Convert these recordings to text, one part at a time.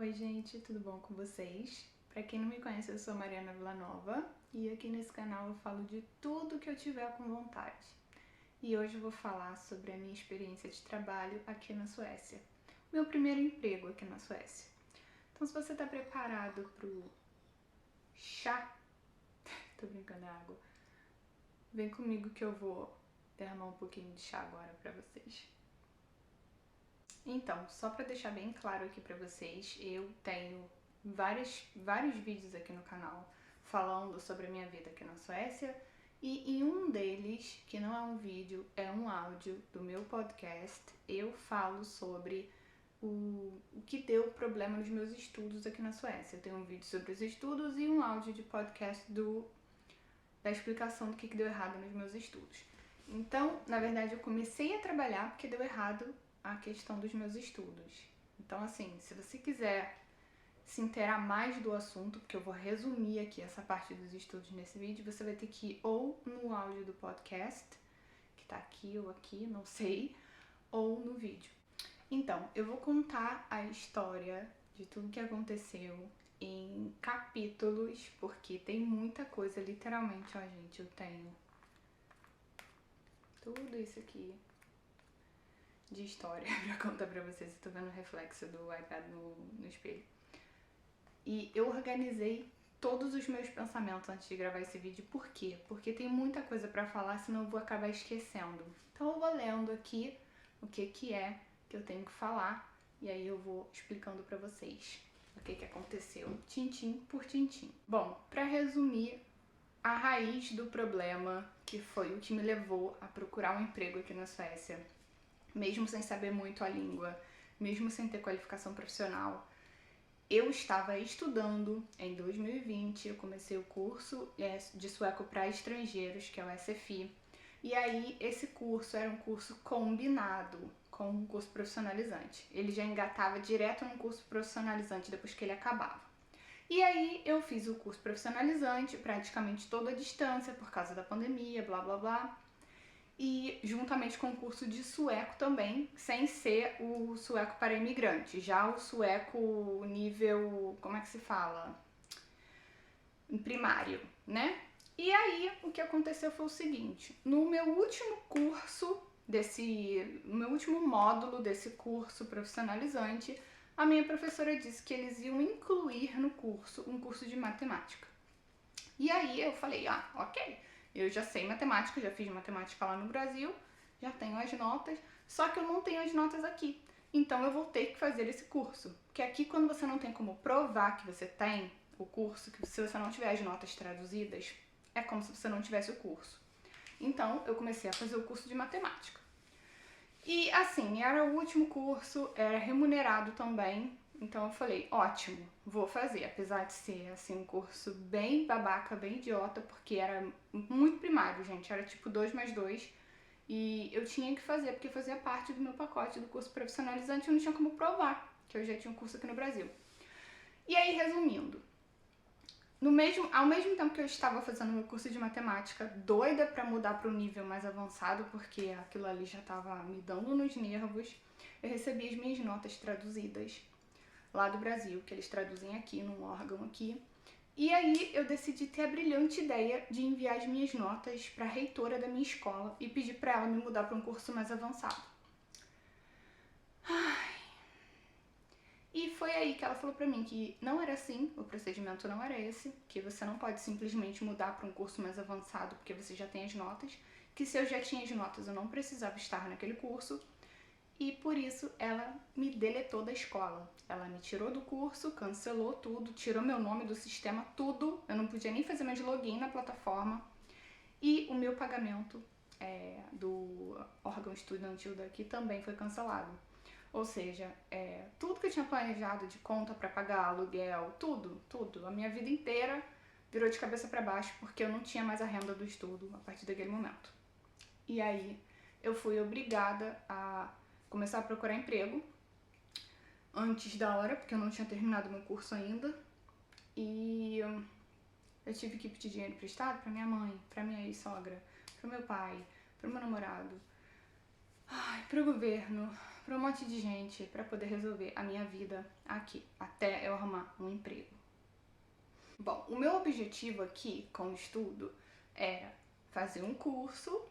Oi gente, tudo bom com vocês? Pra quem não me conhece, eu sou Mariana Villanova e aqui nesse canal eu falo de tudo que eu tiver com vontade. E hoje eu vou falar sobre a minha experiência de trabalho aqui na Suécia. Meu primeiro emprego aqui na Suécia. Então se você tá preparado pro chá, tô brincando, é água, vem comigo que eu vou derramar um pouquinho de chá agora pra vocês. Então, só para deixar bem claro aqui para vocês, eu tenho vários vídeos aqui no canal falando sobre a minha vida aqui na Suécia e em um deles, que não é um vídeo, é um áudio do meu podcast, eu falo sobre o que deu problema nos meus estudos aqui na Suécia. Eu tenho um vídeo sobre os estudos e um áudio de podcast da explicação do que deu errado nos meus estudos. Então, na verdade, eu comecei a trabalhar porque deu errado a questão dos meus estudos. Então, assim, se você quiser se inteirar mais do assunto, porque eu vou resumir aqui essa parte dos estudos nesse vídeo, você vai ter que ir ou no áudio do podcast, que tá aqui ou aqui, não sei, ou no vídeo. Então, eu vou contar a história de tudo que aconteceu em capítulos, porque tem muita coisa, literalmente, ó, gente, eu tenho tudo isso aqui de história pra contar pra vocês. Eu tô vendo o reflexo do iPad no espelho. E eu organizei todos os meus pensamentos antes de gravar esse vídeo. Por quê? Porque tem muita coisa pra falar, senão eu vou acabar esquecendo. Então eu vou lendo aqui o que é que eu tenho que falar e aí eu vou explicando pra vocês o que aconteceu, tintim por tintim. Bom, pra resumir, a raiz do problema, que foi o que me levou a procurar um emprego aqui na Suécia, mesmo sem saber muito a língua, mesmo sem ter qualificação profissional, eu estava estudando em 2020, eu comecei o curso de sueco para estrangeiros, que é o SFI, e aí esse curso era um curso combinado com um curso profissionalizante. Ele já engatava direto num curso profissionalizante depois que ele acabava. E aí eu fiz o curso profissionalizante praticamente toda a distância por causa da pandemia, blá blá blá. E juntamente com o curso de sueco também, sem ser o sueco para imigrantes, já o sueco nível, como é que se fala? Primário, né? E aí o que aconteceu foi o seguinte, no meu último curso no meu último módulo desse curso profissionalizante, a minha professora disse que eles iam incluir no curso um curso de matemática. E aí eu falei, ok, eu já sei matemática, já fiz matemática lá no Brasil, já tenho as notas, só que eu não tenho as notas aqui. Então eu vou ter que fazer esse curso. Porque aqui quando você não tem como provar que você tem o curso, que se você não tiver as notas traduzidas, é como se você não tivesse o curso. Então eu comecei a fazer o curso de matemática. E assim, era o último curso, era remunerado também, então eu falei, ótimo, vou fazer, apesar de ser assim um curso bem babaca, bem idiota, porque era muito primário, gente, era tipo 2 mais 2, e eu tinha que fazer, porque fazia parte do meu pacote do curso profissionalizante, eu não tinha como provar que eu já tinha um curso aqui no Brasil. E aí, resumindo, ao mesmo tempo que eu estava fazendo meu curso de matemática, doida para mudar para um nível mais avançado, porque aquilo ali já estava me dando nos nervos, eu recebi as minhas notas traduzidas lá do Brasil, que eles traduzem aqui, num órgão aqui. E aí eu decidi ter a brilhante ideia de enviar as minhas notas para a reitora da minha escola e pedir para ela me mudar para um curso mais avançado. E foi aí que ela falou pra mim que não era assim, o procedimento não era esse, que você não pode simplesmente mudar para um curso mais avançado porque você já tem as notas, que se eu já tinha as notas eu não precisava estar naquele curso, e por isso ela me deletou da escola. Ela me tirou do curso, cancelou tudo, tirou meu nome do sistema, tudo, eu não podia nem fazer mais login na plataforma, e o meu pagamento do órgão estudantil daqui também foi cancelado. Ou seja, tudo que eu tinha planejado de conta para pagar, aluguel, tudo, a minha vida inteira virou de cabeça para baixo porque eu não tinha mais a renda do estudo a partir daquele momento. E aí eu fui obrigada a começar a procurar emprego antes da hora, porque eu não tinha terminado meu curso ainda. E eu tive que pedir dinheiro emprestado para minha mãe, para minha ex-sogra, para meu pai, para meu namorado, para o governo, para um monte de gente para poder resolver a minha vida aqui, até eu arrumar um emprego. Bom, o meu objetivo aqui com o estudo era fazer um curso,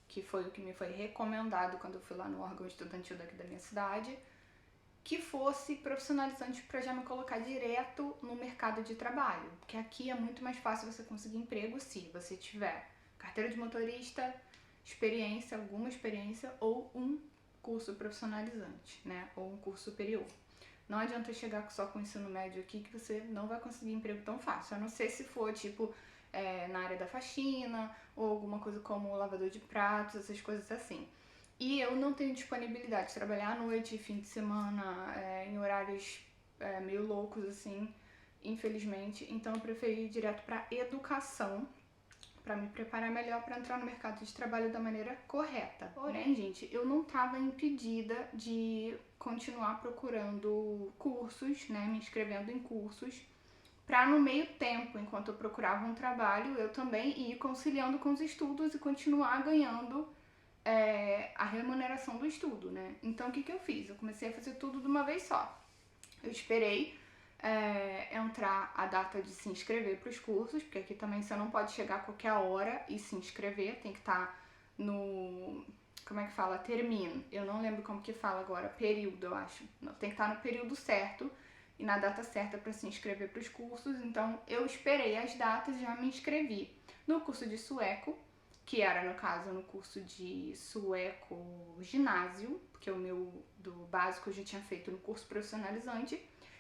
que foi o que me foi recomendado quando eu fui lá no órgão estudantil daqui da minha cidade, que fosse profissionalizante para já me colocar direto no mercado de trabalho, porque aqui é muito mais fácil você conseguir emprego se você tiver carteira de motorista, experiência, alguma experiência ou um curso profissionalizante, né, ou um curso superior. Não adianta chegar só com o ensino médio aqui que você não vai conseguir emprego tão fácil, a não ser se for tipo na área da faxina ou alguma coisa como lavador de pratos, essas coisas assim. E eu não tenho disponibilidade de trabalhar à noite, fim de semana, em horários meio loucos assim, infelizmente. Então eu preferi ir direto para educação, para me preparar melhor para entrar no mercado de trabalho da maneira correta. Porém, gente, eu não estava impedida de continuar procurando cursos, né, me inscrevendo em cursos, para no meio tempo, enquanto eu procurava um trabalho, eu também ir conciliando com os estudos e continuar ganhando a remuneração do estudo, né? Então o que eu fiz? Eu comecei a fazer tudo de uma vez só. Eu esperei entrar a data de se inscrever para os cursos, porque aqui também você não pode chegar a qualquer hora e se inscrever, tem que estar no... como é que fala? Termino. Eu não lembro como que fala agora, período, eu acho. Tem que estar no período certo e na data certa para se inscrever para os cursos, então eu esperei as datas e já me inscrevi no curso de sueco, que era, no caso, no curso de sueco ginásio, porque o meu do básico eu já tinha feito no curso profissionalizante,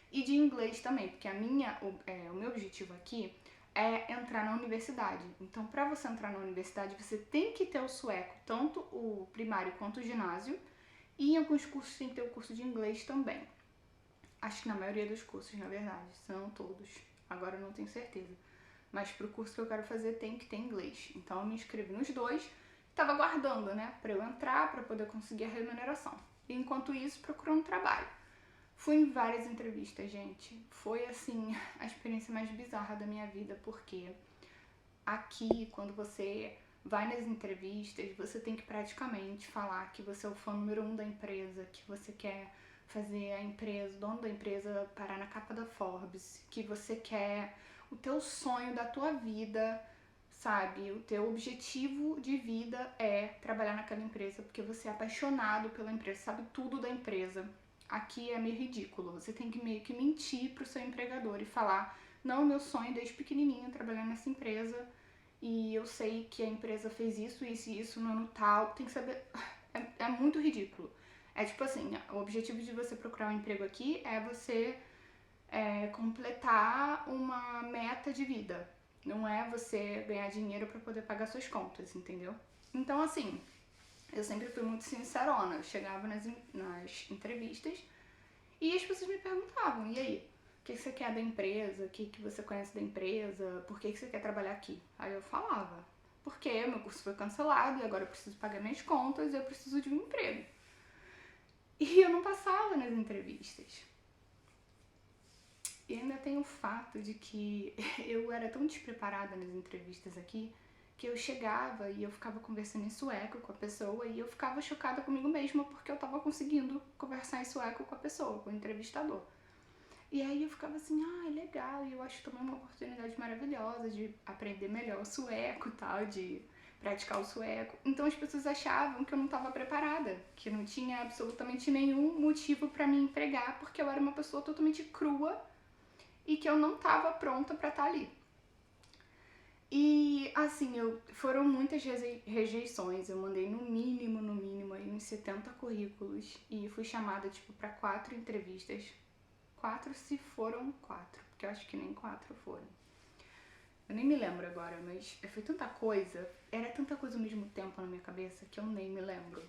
e de inglês também, porque o meu objetivo aqui é entrar na universidade. Então, para você entrar na universidade, você tem que ter o sueco, tanto o primário quanto o ginásio, e em alguns cursos tem que ter o curso de inglês também. Acho que na maioria dos cursos, na verdade, se não todos. Agora eu não tenho certeza. Mas pro curso que eu quero fazer tem que ter inglês. Então eu me inscrevi nos dois, tava aguardando, né, para eu entrar, para poder conseguir a remuneração. E enquanto isso, procurando trabalho. Fui em várias entrevistas, gente. Foi, assim, a experiência mais bizarra da minha vida, porque aqui, quando você vai nas entrevistas, você tem que praticamente falar que você é o fã número 1 da empresa, que você quer fazer a empresa, o dono da empresa parar na capa da Forbes, que você quer o teu sonho da tua vida, sabe? O teu objetivo de vida é trabalhar naquela empresa porque você é apaixonado pela empresa, sabe tudo da empresa. Aqui é meio ridículo, você tem que meio que mentir pro seu empregador e falar: não, meu sonho desde pequenininho é trabalhar nessa empresa e eu sei que a empresa fez isso, isso e isso no ano tal. Tem que saber, é muito ridículo. É tipo assim, o objetivo de você procurar um emprego aqui é você completar uma meta de vida. Não é você ganhar dinheiro para poder pagar suas contas, entendeu? Então, assim, eu sempre fui muito sincerona. Eu chegava nas entrevistas e as pessoas me perguntavam: e aí, o que você quer da empresa? O que você conhece da empresa? Por que você quer trabalhar aqui? Aí eu falava: porque meu curso foi cancelado e agora eu preciso pagar minhas contas e eu preciso de um emprego. E eu não passava nas entrevistas. E ainda tem o fato de que eu era tão despreparada nas entrevistas aqui que eu chegava e eu ficava conversando em sueco com a pessoa e eu ficava chocada comigo mesma porque eu tava conseguindo conversar em sueco com a pessoa, com o entrevistador. E aí eu ficava assim, legal, e eu acho também uma oportunidade maravilhosa de aprender melhor o sueco e tal, de praticar o sueco. Então as pessoas achavam que eu não tava preparada, que não tinha absolutamente nenhum motivo pra me empregar porque eu era uma pessoa totalmente crua e que eu não estava pronta para estar ali. E assim, foram muitas rejeições. Eu mandei no mínimo aí uns 70 currículos e fui chamada tipo para 4 entrevistas. 4 se foram 4, porque eu acho que nem 4 foram. Eu nem me lembro agora, mas foi tanta coisa, era tanta coisa ao mesmo tempo na minha cabeça que eu nem me lembro.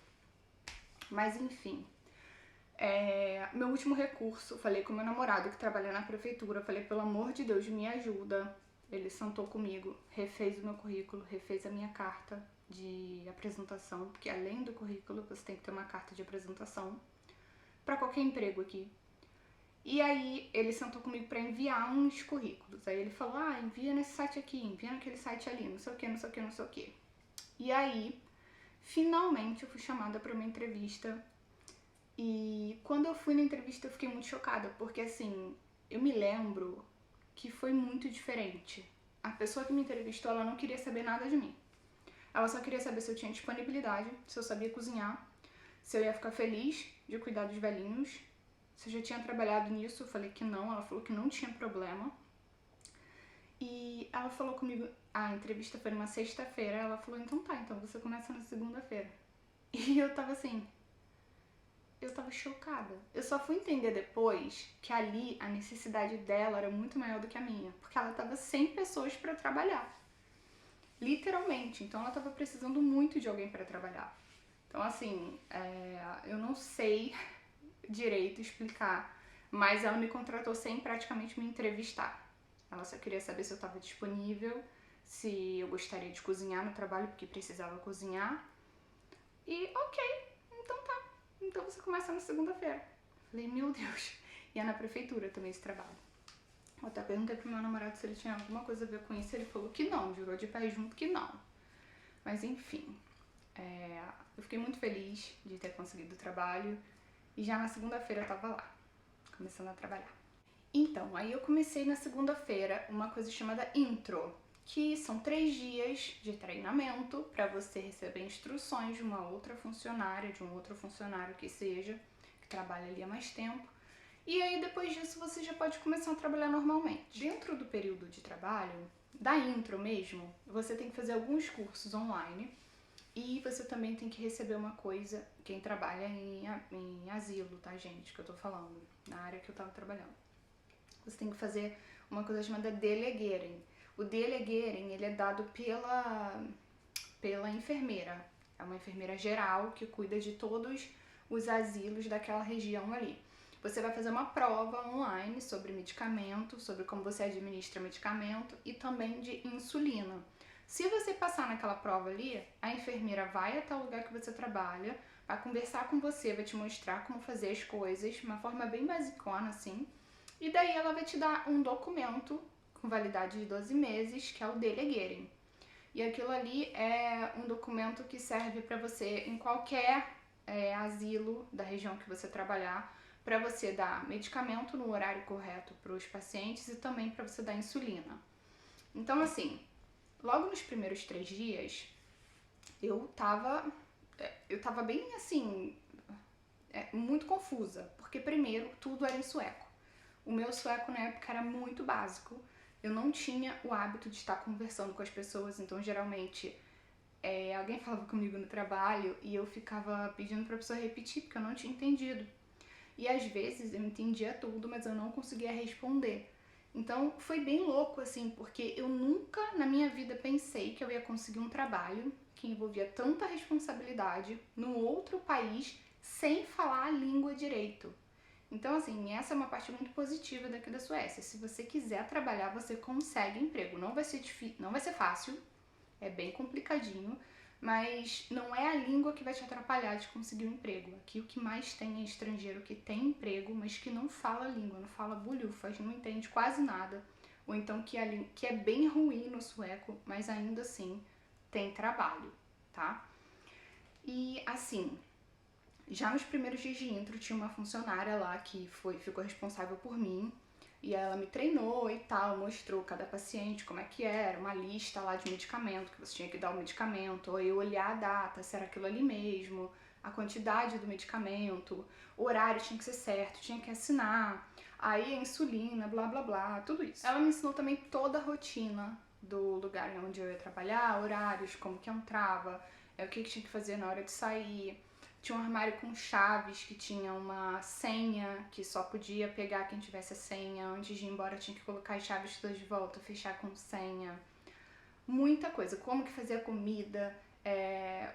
Mas enfim, meu último recurso, falei com meu namorado que trabalha na prefeitura, falei: pelo amor de Deus, me ajuda. Ele sentou comigo, refez o meu currículo, refez a minha carta de apresentação, porque além do currículo você tem que ter uma carta de apresentação para qualquer emprego aqui. E aí ele sentou comigo para enviar uns currículos. Aí ele falou: envia nesse site aqui, envia naquele site ali, não sei o que, não sei o que, não sei o que. E aí, finalmente eu fui chamada para uma entrevista E quando eu fui na entrevista eu fiquei muito chocada, porque assim, eu me lembro que foi muito diferente. A pessoa que me entrevistou, ela não queria saber nada de mim. Ela só queria saber se eu tinha disponibilidade, se eu sabia cozinhar, se eu ia ficar feliz de cuidar dos velhinhos, se eu já tinha trabalhado nisso. Eu falei que não, ela falou que não tinha problema. E ela falou comigo, a entrevista foi numa sexta-feira, ela falou, então tá, então você começa na segunda-feira. E eu tava assim, eu tava chocada. Eu só fui entender depois que ali a necessidade dela era muito maior do que a minha, porque ela tava sem pessoas pra trabalhar. Literalmente. Então ela tava precisando muito de alguém pra trabalhar. Então assim, eu não sei direito explicar, mas ela me contratou sem praticamente me entrevistar. Ela só queria saber se eu tava disponível, se eu gostaria de cozinhar no trabalho, porque precisava cozinhar. E ok, então tá. Então você começa na segunda-feira. Falei, meu Deus. E é na prefeitura também esse trabalho. Eu até perguntei pro meu namorado se ele tinha alguma coisa a ver com isso. Ele falou que não, jurou de pé junto que não. Mas enfim, eu fiquei muito feliz de ter conseguido o trabalho. E já na segunda-feira eu tava lá, começando a trabalhar. Então, aí eu comecei na segunda-feira uma coisa chamada intro, que são 3 dias de treinamento para você receber instruções de uma outra funcionária, de um outro funcionário que seja, que trabalha ali há mais tempo. E aí depois disso você já pode começar a trabalhar normalmente. Dentro do período de trabalho, da intro mesmo, você tem que fazer alguns cursos online e você também tem que receber uma coisa, quem trabalha em asilo, tá gente, que eu tô falando, na área que eu tava trabalhando. Você tem que fazer uma coisa chamada deleguering. O deleguering, ele é dado pela enfermeira. É uma enfermeira geral que cuida de todos os asilos daquela região ali. Você vai fazer uma prova online sobre medicamento, sobre como você administra medicamento e também de insulina. Se você passar naquela prova ali, a enfermeira vai até o lugar que você trabalha, vai conversar com você, vai te mostrar como fazer as coisas, de uma forma bem basicona assim, e daí ela vai te dar um documento com validade de 12 meses, que é o deleguering. E aquilo ali é um documento que serve para você em qualquer asilo da região que você trabalhar, para você dar medicamento no horário correto para os pacientes e também para você dar insulina. Então, assim, logo nos primeiros 3 dias, eu tava bem assim, muito confusa, porque primeiro tudo era em sueco. O meu sueco na época era muito básico. Eu não tinha o hábito de estar conversando com as pessoas, então geralmente alguém falava comigo no trabalho e eu ficava pedindo pra pessoa repetir, porque eu não tinha entendido. E às vezes eu entendia tudo, mas eu não conseguia responder. Então foi bem louco assim, porque eu nunca na minha vida pensei que eu ia conseguir um trabalho que envolvia tanta responsabilidade num outro país sem falar a língua direito. Então, assim, essa é uma parte muito positiva daqui da Suécia. Se você quiser trabalhar, você consegue emprego. Não vai ser difícil, não vai ser fácil, é bem complicadinho, mas não é a língua que vai te atrapalhar de conseguir um emprego. Aqui o que mais tem é estrangeiro que tem emprego, mas que não fala a língua, não fala bulhufas, não entende quase nada. Ou então que é bem ruim no sueco, mas ainda assim tem trabalho, tá? E assim, já nos primeiros dias de intro tinha uma funcionária lá que ficou responsável por mim e ela me treinou e tal, mostrou cada paciente como é que era, uma lista lá de medicamento, que você tinha que dar o medicamento, ou eu olhar a data, se era aquilo ali mesmo, a quantidade do medicamento, o horário tinha que ser certo, tinha que assinar, aí a insulina, blá blá blá, tudo isso. Ela me ensinou também toda a rotina do lugar onde eu ia trabalhar, horários, como que entrava, o que tinha que fazer na hora de sair. Tinha um armário com chaves que tinha uma senha que só podia pegar quem tivesse a senha. Antes de ir embora tinha que colocar as chaves todas de volta, fechar com senha. Muita coisa. Como que fazia comida,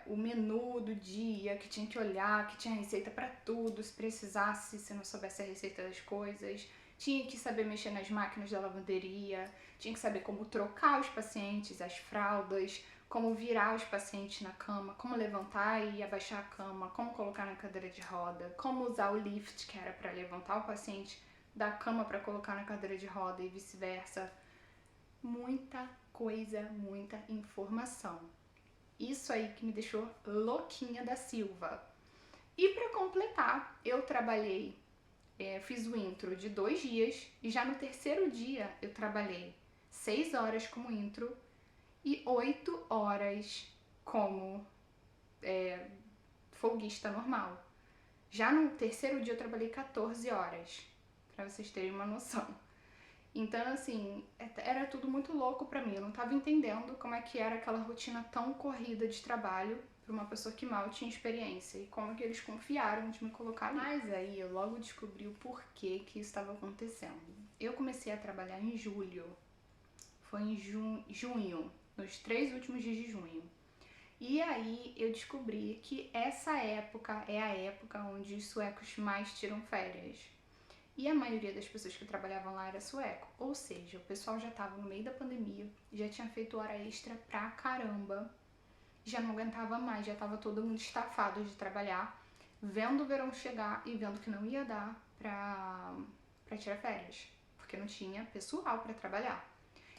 o menu do dia que tinha que olhar, que tinha receita para tudo, se precisasse, se não soubesse a receita das coisas. Tinha que saber mexer nas máquinas da lavanderia, tinha que saber como trocar os pacientes, as fraldas, como virar os pacientes na cama, como levantar e abaixar a cama, como colocar na cadeira de roda, como usar o lift, que era para levantar o paciente da cama para colocar na cadeira de roda e vice-versa. Muita coisa, muita informação. Isso aí que me deixou louquinha da Silva. E para completar, eu trabalhei, fiz o intro de 2 dias e já no terceiro dia eu trabalhei 6 horas como intro e 8 horas como folguista normal. Já no terceiro dia eu trabalhei 14 horas, pra vocês terem uma noção. Então, assim, era tudo muito louco pra mim. Eu não tava entendendo como é que era aquela rotina tão corrida de trabalho pra uma pessoa que mal tinha experiência e como é que eles confiaram de me colocar ali. Mas aí eu logo descobri o porquê que isso estava acontecendo. Eu comecei a trabalhar em julho, foi em junho, nos 3 últimos dias de junho. E aí eu descobri que essa época é a época onde os suecos mais tiram férias. E a maioria das pessoas que trabalhavam lá era sueco. Ou seja, o pessoal já estava no meio da pandemia, já tinha feito hora extra pra caramba, já não aguentava mais, já estava todo mundo estafado de trabalhar, vendo o verão chegar e vendo que não ia dar pra tirar férias, porque não tinha pessoal para trabalhar.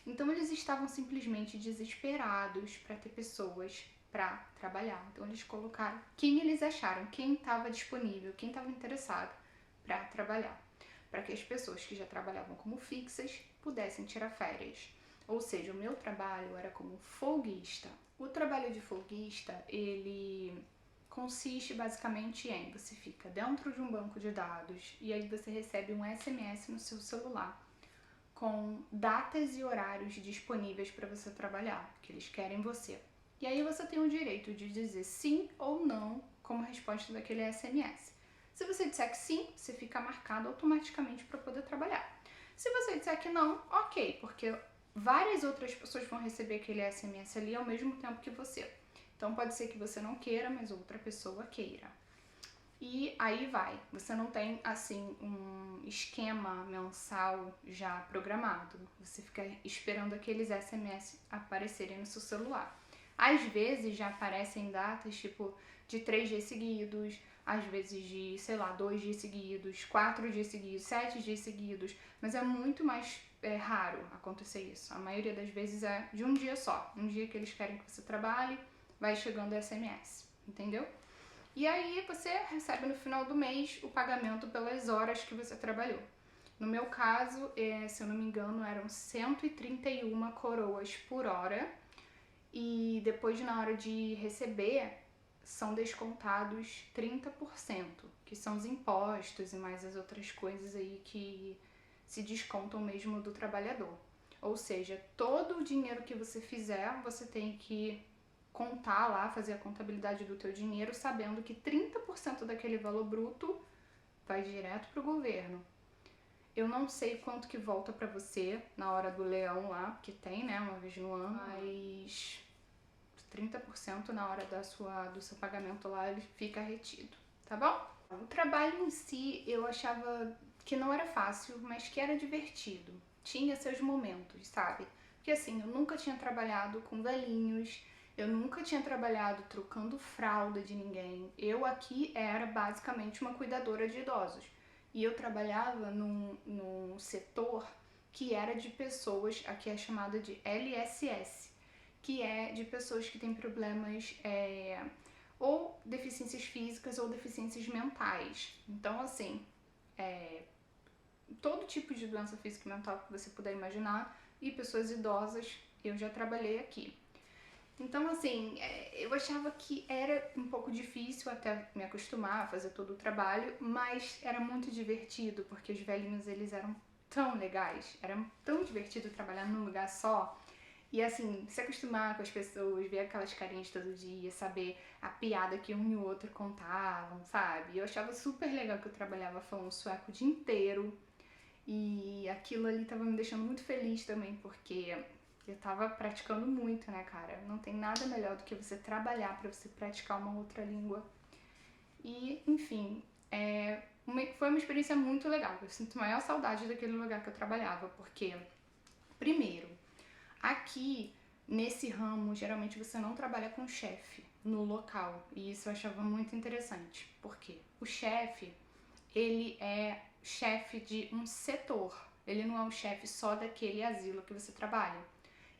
Então eles estavam simplesmente desesperados para ter pessoas para trabalhar. Então eles colocaram quem eles acharam, quem estava disponível, quem estava interessado para trabalhar, para que as pessoas que já trabalhavam como fixas pudessem tirar férias. Ou seja, o meu trabalho era como folguista. O trabalho de folguista, ele consiste basicamente em você fica dentro de um banco de dados e aí você recebe um SMS no seu celular com datas e horários disponíveis para você trabalhar, que eles querem você. E aí você tem o direito de dizer sim ou não como resposta daquele SMS. Se você disser que sim, você fica marcado automaticamente para poder trabalhar. Se você disser que não, ok, porque várias outras pessoas vão receber aquele SMS ali ao mesmo tempo que você. Então pode ser que você não queira, mas outra pessoa queira. E aí vai, você não tem assim um esquema mensal já programado, você fica esperando aqueles SMS aparecerem no seu celular. Às vezes já aparecem datas tipo de 3 dias seguidos, às vezes de, sei lá, 2 dias seguidos, 4 dias seguidos, 7 dias seguidos, mas é muito mais raro acontecer isso. A maioria das vezes é de um dia só, um dia que eles querem que você trabalhe, vai chegando SMS, entendeu? E aí você recebe no final do mês o pagamento pelas horas que você trabalhou. No meu caso, se eu não me engano, eram 131 coroas por hora. E depois, na hora de receber, são descontados 30%, que são os impostos e mais as outras coisas aí que se descontam mesmo do trabalhador. Ou seja, todo o dinheiro que você fizer, você tem que contar lá, fazer a contabilidade do teu dinheiro, sabendo que 30% daquele valor bruto vai direto pro governo. Eu não sei quanto que volta para você na hora do leão lá, que tem, né, uma vez no ano, mas 30% na hora do seu pagamento lá, ele fica retido, tá bom? O trabalho em si, eu achava que não era fácil, mas que era divertido. Tinha seus momentos, sabe? Porque assim, eu nunca tinha trabalhado com velhinhos, eu nunca tinha trabalhado trocando fralda de ninguém. Eu aqui era basicamente uma cuidadora de idosos. E eu trabalhava num setor que era de pessoas, aqui é chamada de LSS, que é de pessoas que têm problemas ou deficiências físicas ou deficiências mentais. Então, assim, todo tipo de doença física e mental que você puder imaginar e pessoas idosas, eu já trabalhei aqui. Então, assim, eu achava que era um pouco difícil até me acostumar a fazer todo o trabalho, mas era muito divertido, porque os velhinhos, eles eram tão legais, era tão divertido trabalhar num lugar só. E assim, se acostumar com as pessoas, ver aquelas carinhas todo dia, saber a piada que um e o outro contavam, sabe? Eu achava super legal que eu trabalhava falando sueco o dia inteiro. E aquilo ali tava me deixando muito feliz também, porque eu tava praticando muito, né, cara? Não tem nada melhor do que você trabalhar pra você praticar uma outra língua. E, enfim, foi uma experiência muito legal. Eu sinto maior saudade daquele lugar que eu trabalhava, porque, primeiro, aqui, nesse ramo, geralmente você não trabalha com chefe no local. E isso eu achava muito interessante. Por quê? O chefe, ele é chefe de um setor. Ele não é um chefe só daquele asilo que você trabalha.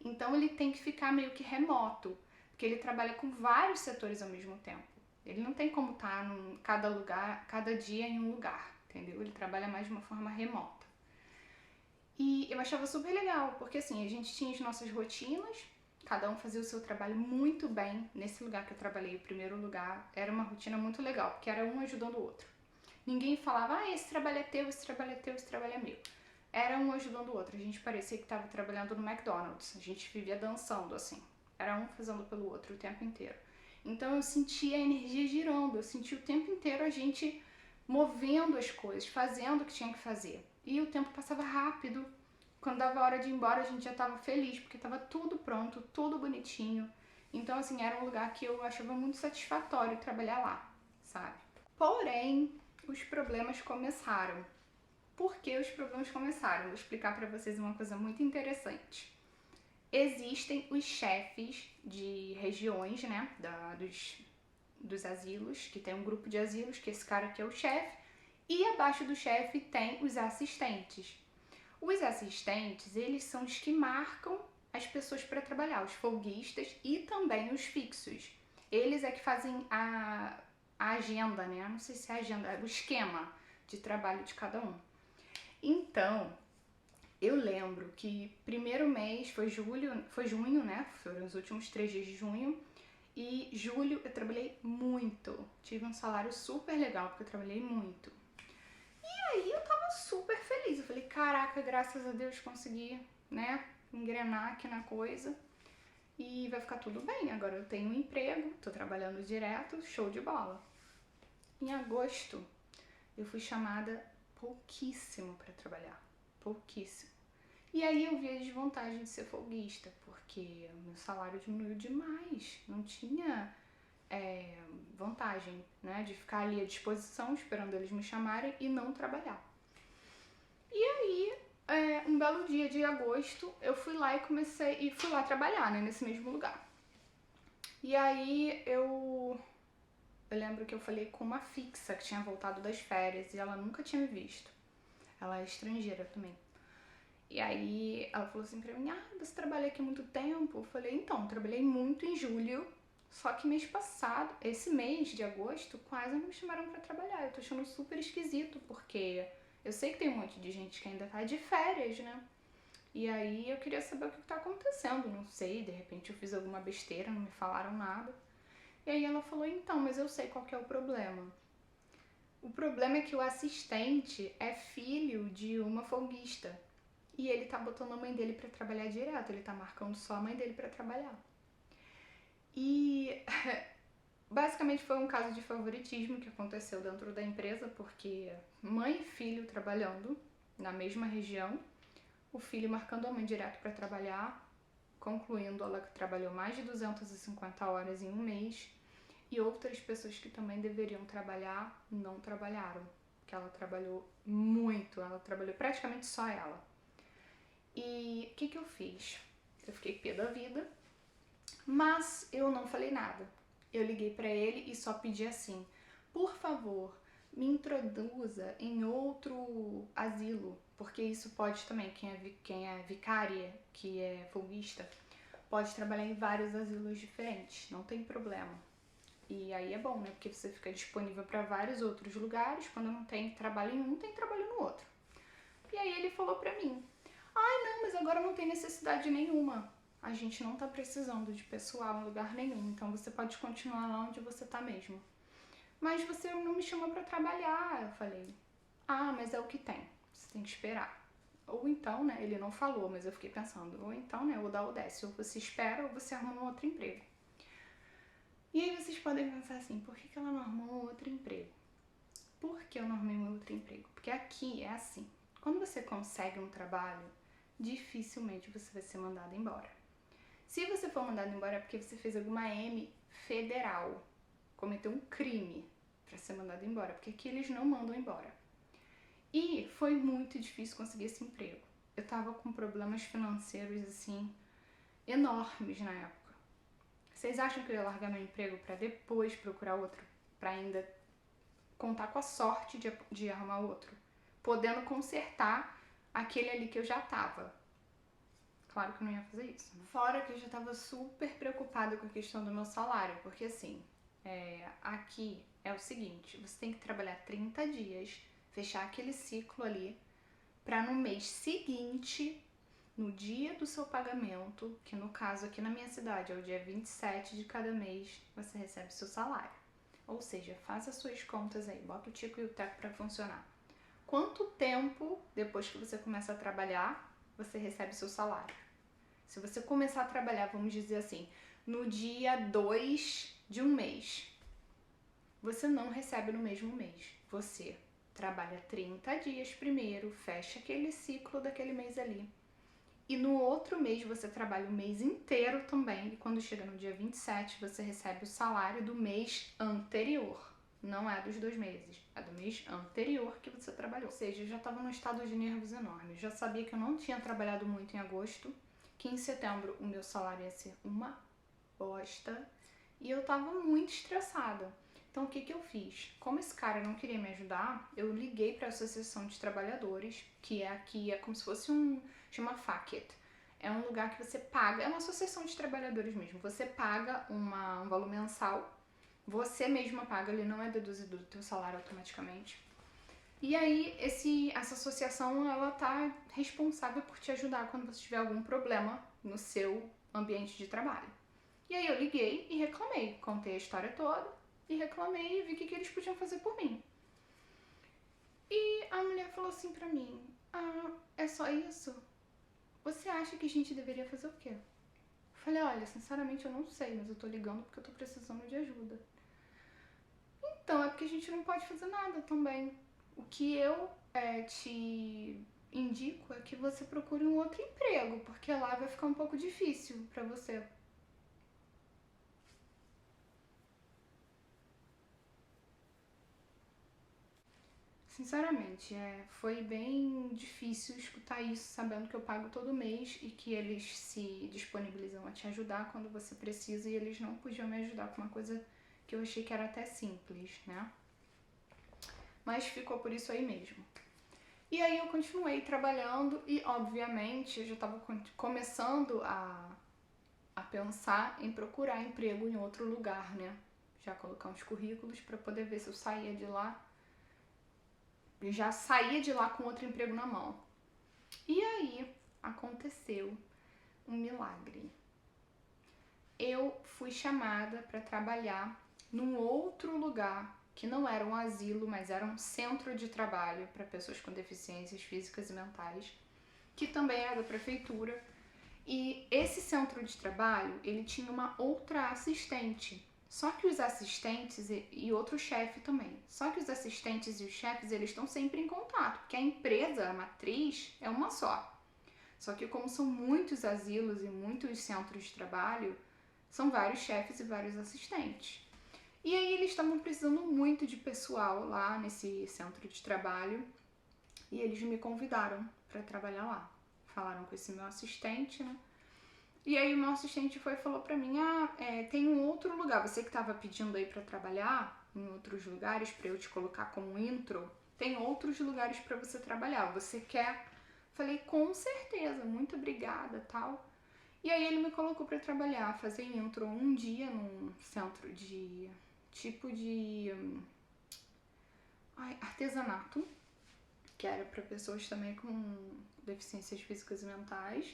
Então ele tem que ficar meio que remoto, porque ele trabalha com vários setores ao mesmo tempo. Ele não tem como estar cada lugar, cada dia em um lugar, entendeu? Ele trabalha mais de uma forma remota. E eu achava super legal, porque assim, a gente tinha as nossas rotinas, cada um fazia o seu trabalho muito bem. Nesse lugar que eu trabalhei, o primeiro lugar, era uma rotina muito legal, porque era um ajudando o outro. Ninguém falava, esse trabalho é teu, esse trabalho é teu, esse trabalho é meu. Era um ajudando o outro. A gente parecia que estava trabalhando no McDonald's. A gente vivia dançando assim. Era um fazendo pelo outro o tempo inteiro. Então eu sentia a energia girando, eu sentia o tempo inteiro a gente movendo as coisas, fazendo o que tinha que fazer. E o tempo passava rápido. Quando dava a hora de ir embora, a gente já estava feliz, porque estava tudo pronto, tudo bonitinho. Então, assim, era um lugar que eu achava muito satisfatório trabalhar lá, sabe? Porém, os problemas começaram. Por que os problemas começaram? Vou explicar para vocês uma coisa muito interessante. Existem os chefes de regiões, né, dos asilos, que tem um grupo de asilos, que esse cara aqui é o chefe, e abaixo do chefe tem os assistentes. Os assistentes, eles são os que marcam as pessoas para trabalhar, os folguistas e também os fixos. Eles é que fazem a agenda, né? Não sei se é a agenda, o esquema de trabalho de cada um. Então, eu lembro que primeiro mês foi junho, né? Foram os últimos 3 dias de junho. E julho eu trabalhei muito. Tive um salário super legal, porque eu trabalhei muito. E aí eu tava super feliz. Eu falei, caraca, graças a Deus consegui, né, engrenar aqui na coisa. E vai ficar tudo bem. Agora eu tenho um emprego, tô trabalhando direto, show de bola. Em agosto, eu fui chamada pouquíssimo para trabalhar. Pouquíssimo. E aí eu vi a desvantagem de ser folguista, porque o meu salário diminuiu demais. Não tinha vantagem, né, de ficar ali à disposição esperando eles me chamarem e não trabalhar. E aí, um belo dia de agosto, eu fui lá e fui lá trabalhar, né, nesse mesmo lugar. E aí eu lembro que eu falei com uma fixa que tinha voltado das férias e ela nunca tinha me visto. Ela é estrangeira também. E aí ela falou assim pra mim, você trabalha aqui há muito tempo? Eu falei, então, trabalhei muito em julho, só que mês passado, esse mês de agosto, quase não me chamaram pra trabalhar. Eu tô achando super esquisito, porque eu sei que tem um monte de gente que ainda tá de férias, né? E aí eu queria saber o que tá acontecendo, não sei, de repente eu fiz alguma besteira, não me falaram nada. E aí ela falou, então, mas eu sei qual que é o problema. O problema é que o assistente é filho de uma folguista. E ele tá botando a mãe dele pra trabalhar direto, ele tá marcando só a mãe dele pra trabalhar. E basicamente foi um caso de favoritismo que aconteceu dentro da empresa, porque mãe e filho trabalhando na mesma região, o filho marcando a mãe direto pra trabalhar, concluindo ela que trabalhou mais de 250 horas em um mês, e outras pessoas que também deveriam trabalhar não trabalharam, porque ela trabalhou muito, ela trabalhou praticamente só ela. E o que eu fiz? Eu fiquei pé da vida, mas eu não falei nada. Eu liguei pra ele e só pedi assim, por favor, me introduza em outro asilo, porque isso pode também, quem é vicária, que é folguista, pode trabalhar em vários asilos diferentes, não tem problema. E aí é bom, né, porque você fica disponível para vários outros lugares, quando não tem trabalho em um, tem trabalho no outro. E aí ele falou pra mim, não, mas agora não tem necessidade nenhuma. A gente não tá precisando de pessoal em lugar nenhum, então você pode continuar lá onde você tá mesmo. Mas você não me chamou pra trabalhar. Eu falei, mas é o que tem, você tem que esperar. Ou então, né, ele não falou, mas eu fiquei pensando, ou então, né, ou dá ou desce, ou você espera ou você arruma um outro emprego. E aí vocês podem pensar assim, por que ela não arrumou um outro emprego? Por que eu não arrumei um outro emprego? Porque aqui é assim, quando você consegue um trabalho, dificilmente você vai ser mandado embora. Se você for mandado embora é porque você fez alguma M federal, cometeu um crime para ser mandado embora, porque aqui eles não mandam embora. E foi muito difícil conseguir esse emprego. Eu tava com problemas financeiros assim enormes na época. Vocês acham que eu ia largar meu emprego para depois procurar outro, para ainda contar com a sorte de arrumar outro, podendo consertar aquele ali que eu já tava? Claro que eu não ia fazer isso, né? Fora que eu já tava super preocupada com a questão do meu salário, porque assim, aqui é o seguinte: você tem que trabalhar 30 dias, fechar aquele ciclo ali, para no mês seguinte, no dia do seu pagamento, que no caso aqui na minha cidade é o dia 27 de cada mês, você recebe seu salário. Ou seja, faz as suas contas aí, bota o tico e o teco para funcionar. Quanto tempo depois que você começa a trabalhar, você recebe seu salário? Se você começar a trabalhar, vamos dizer assim, no dia 2 de um mês, você não recebe no mesmo mês. Você trabalha 30 dias primeiro, fecha aquele ciclo daquele mês ali. E no outro mês você trabalha o mês inteiro também. E quando chega no dia 27, você recebe o salário do mês anterior. Não é dos 2 meses, é do mês anterior que você trabalhou. Ou seja, eu já estava num estado de nervos enorme. Eu já sabia que eu não tinha trabalhado muito em agosto, que em setembro o meu salário ia ser uma bosta. E eu tava muito estressada. Então o que eu fiz? Como esse cara não queria me ajudar, eu liguei para a Associação de Trabalhadores, que é aqui, é como se fosse chama FAQET. É um lugar que você paga, é uma associação de trabalhadores mesmo. Você paga um valor mensal, você mesma paga, ele não é deduzido do teu salário automaticamente. E aí essa associação, ela tá responsável por te ajudar quando você tiver algum problema no seu ambiente de trabalho. E aí eu liguei e reclamei, contei a história toda e reclamei e vi o que eles podiam fazer por mim. E a mulher falou assim pra mim: ah, é só isso? Você acha que a gente deveria fazer o quê? Eu falei: olha, sinceramente eu não sei, mas eu tô ligando porque eu tô precisando de ajuda. Então, é porque a gente não pode fazer nada também. O que eu te indico é que você procure um outro emprego, porque lá vai ficar um pouco difícil pra você. Sinceramente, foi bem difícil escutar isso, sabendo que eu pago todo mês e que eles se disponibilizam a te ajudar quando você precisa, e eles não podiam me ajudar com uma coisa que eu achei que era até simples, né? Mas ficou por isso aí mesmo. E aí eu continuei trabalhando e, obviamente, eu já estava começando a pensar em procurar emprego em outro lugar, né? Já colocar uns currículos para poder ver se eu saía de lá. Já saía de lá com outro emprego na mão. E aí aconteceu um milagre. Eu fui chamada para trabalhar num outro lugar que não era um asilo, mas era um centro de trabalho para pessoas com deficiências físicas e mentais, que também era da prefeitura. E esse centro de trabalho, ele tinha uma outra assistente. Só que os assistentes e outro chefe também. Só que os assistentes e os chefes, eles estão sempre em contato, porque a empresa, a matriz, é uma só. Só que como são muitos asilos e muitos centros de trabalho, são vários chefes e vários assistentes. E aí eles estavam precisando muito de pessoal lá nesse centro de trabalho e eles me convidaram para trabalhar lá. Falaram com esse meu assistente, né? E aí o meu assistente foi e falou pra mim: tem um outro lugar, você que tava pedindo aí pra trabalhar em outros lugares pra eu te colocar como intro, tem outros lugares pra você trabalhar, você quer? Falei: com certeza, muito obrigada, tal. E aí ele me colocou pra trabalhar, fazer intro um dia num centro de tipo de artesanato, que era pra pessoas também com deficiências físicas e mentais.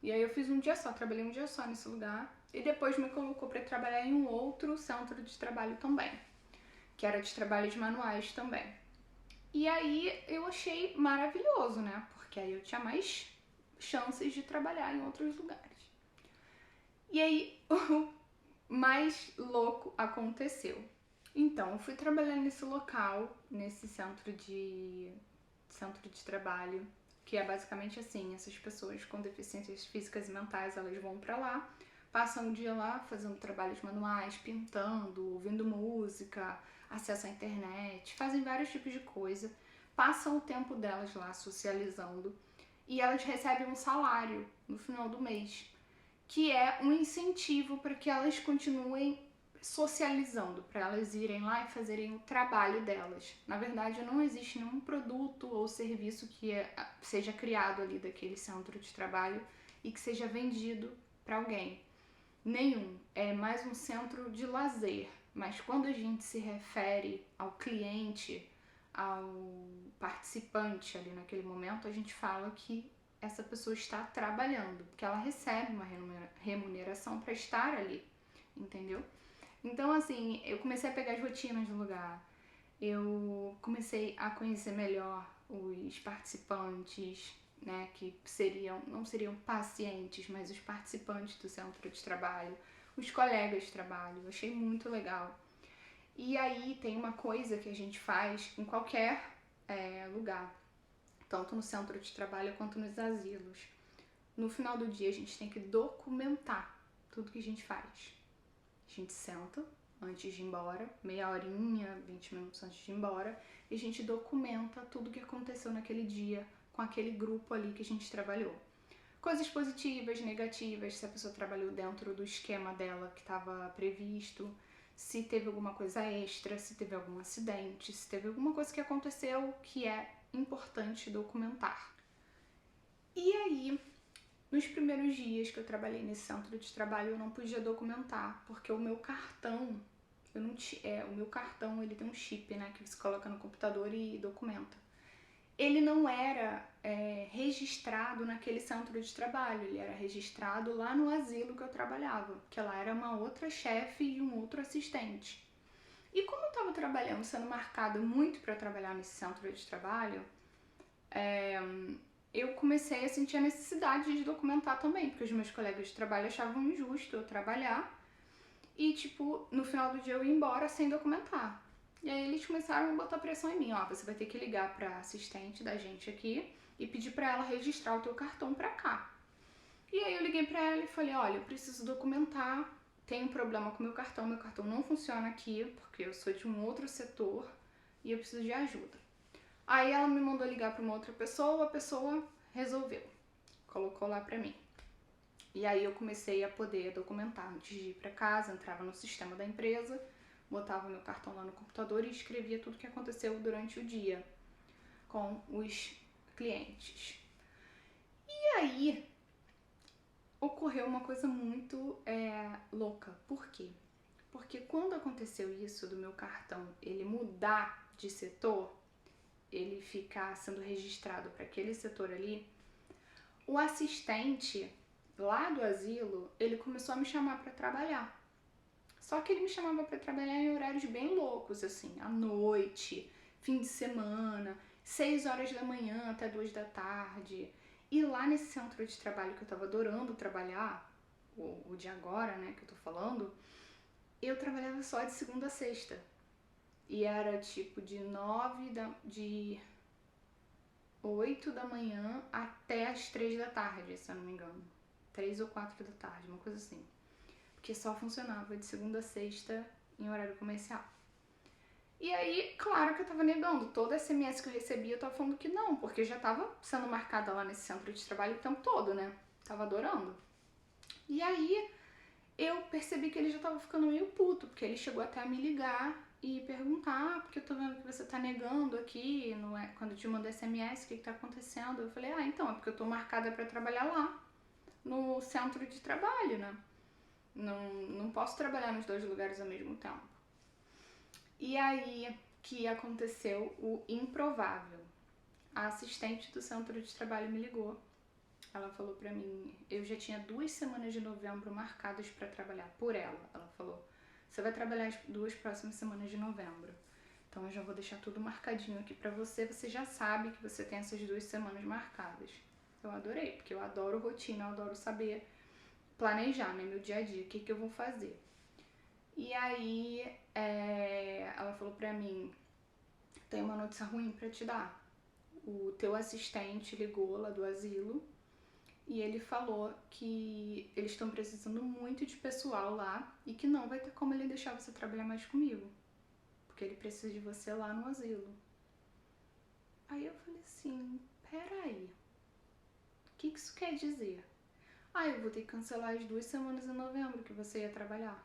E aí eu fiz um dia só, trabalhei um dia só nesse lugar. E depois me colocou para trabalhar em um outro centro de trabalho também, que era de trabalhos manuais também. E aí eu achei maravilhoso, né? Porque aí eu tinha mais chances de trabalhar em outros lugares. E aí o mais louco aconteceu. Então, eu fui trabalhar nesse local, nesse centro de trabalho, que é basicamente assim: essas pessoas com deficiências físicas e mentais, elas vão pra lá, passam o dia lá fazendo trabalhos manuais, pintando, ouvindo música, acesso à internet, fazem vários tipos de coisa, passam o tempo delas lá socializando e elas recebem um salário no final do mês, que é um incentivo para que elas continuem socializando, para elas irem lá e fazerem o trabalho delas. Na verdade, não existe nenhum produto ou serviço que seja criado ali daquele centro de trabalho e que seja vendido para alguém. Nenhum. É mais um centro de lazer. mas quando a gente se refere ao cliente, ao participante ali naquele momento, a gente fala que essa pessoa está trabalhando, porque ela recebe uma remuneração para estar ali, entendeu? Então, assim, eu comecei a pegar as rotinas do lugar, eu comecei a conhecer melhor os participantes, né, que não seriam pacientes, mas os participantes do centro de trabalho, os colegas de trabalho, eu achei muito legal. E aí tem uma coisa que a gente faz em qualquer lugar, tanto no centro de trabalho quanto nos asilos. No final do dia a gente tem que documentar tudo que a gente faz. A gente senta antes de ir embora, meia horinha, 20 minutos antes de ir embora, e a gente documenta tudo que aconteceu naquele dia com aquele grupo ali que a gente trabalhou. Coisas positivas, negativas, se a pessoa trabalhou dentro do esquema dela que estava previsto, se teve alguma coisa extra, se teve algum acidente, se teve alguma coisa que aconteceu que é importante documentar. E aí, nos primeiros dias que eu trabalhei nesse centro de trabalho, eu não podia documentar, porque o meu cartão, o meu cartão ele tem um chip, né, que você coloca no computador e documenta. Ele não era registrado naquele centro de trabalho, ele era registrado lá no asilo que eu trabalhava, que lá era uma outra chefe e um outro assistente. E como eu estava trabalhando, sendo marcada muito para trabalhar nesse centro de trabalho, eu comecei a sentir a necessidade de documentar também, porque os meus colegas de trabalho achavam injusto eu trabalhar e, tipo, no final do dia eu ia embora sem documentar. E aí eles começaram a botar pressão em mim, ó, você vai ter que ligar pra assistente da gente aqui e pedir pra ela registrar o teu cartão pra cá. E aí eu liguei pra ela e falei, olha, eu preciso documentar, tem um problema com meu cartão não funciona aqui, porque eu sou de um outro setor e eu preciso de ajuda. Aí ela me mandou ligar pra uma outra pessoa, a pessoa resolveu, colocou lá pra mim. E aí eu comecei a poder documentar antes de ir pra casa, entrava no sistema da empresa, botava meu cartão lá no computador e escrevia tudo que aconteceu durante o dia com os clientes. E aí ocorreu uma coisa muito louca. Por quê? Porque quando aconteceu isso do meu cartão ele mudar de setor, ele ficar sendo registrado para aquele setor ali, o assistente lá do asilo, ele começou a me chamar para trabalhar. Só que ele me chamava para trabalhar em horários bem loucos, assim, à noite, fim de semana, 6 horas da manhã até 2 da tarde. E lá nesse centro de trabalho que eu tava adorando trabalhar, o de agora, né, que eu tô falando, eu trabalhava só de segunda a sexta. E era tipo de 8 da manhã até as 3 da tarde, se eu não me engano. 3 ou 4 da tarde, uma coisa assim. Porque só funcionava de segunda a sexta em horário comercial. E aí, claro que eu tava negando. Toda SMS que eu recebia, eu tava falando que não, porque eu já tava sendo marcada lá nesse centro de trabalho o tempo todo, né? Tava adorando. E aí, eu percebi que ele já tava ficando meio puto, porque ele chegou até a me ligar e perguntar, porque eu tô vendo que você tá negando aqui, não é? Quando eu te mando SMS, o que tá acontecendo? Eu falei, então, é porque eu tô marcada pra trabalhar lá, no centro de trabalho, né? Não posso trabalhar nos dois lugares ao mesmo tempo. E aí que aconteceu o improvável. A assistente do centro de trabalho me ligou. Ela falou pra mim, eu já tinha 2 semanas de novembro marcadas pra trabalhar por ela. Ela falou, você vai trabalhar as 2 próximas semanas de novembro. Então eu já vou deixar tudo marcadinho aqui pra você. Você já sabe que você tem essas 2 semanas marcadas. Eu adorei, porque eu adoro rotina, eu adoro saber planejar, né, meu dia a dia, o que eu vou fazer. E aí ela falou pra mim, tem uma notícia ruim pra te dar. O teu assistente ligou lá do asilo e ele falou que eles estão precisando muito de pessoal lá e que não vai ter como ele deixar você trabalhar mais comigo, porque ele precisa de você lá no asilo. Aí eu falei assim, peraí, o que isso quer dizer? Eu vou ter que cancelar as 2 semanas em novembro que você ia trabalhar.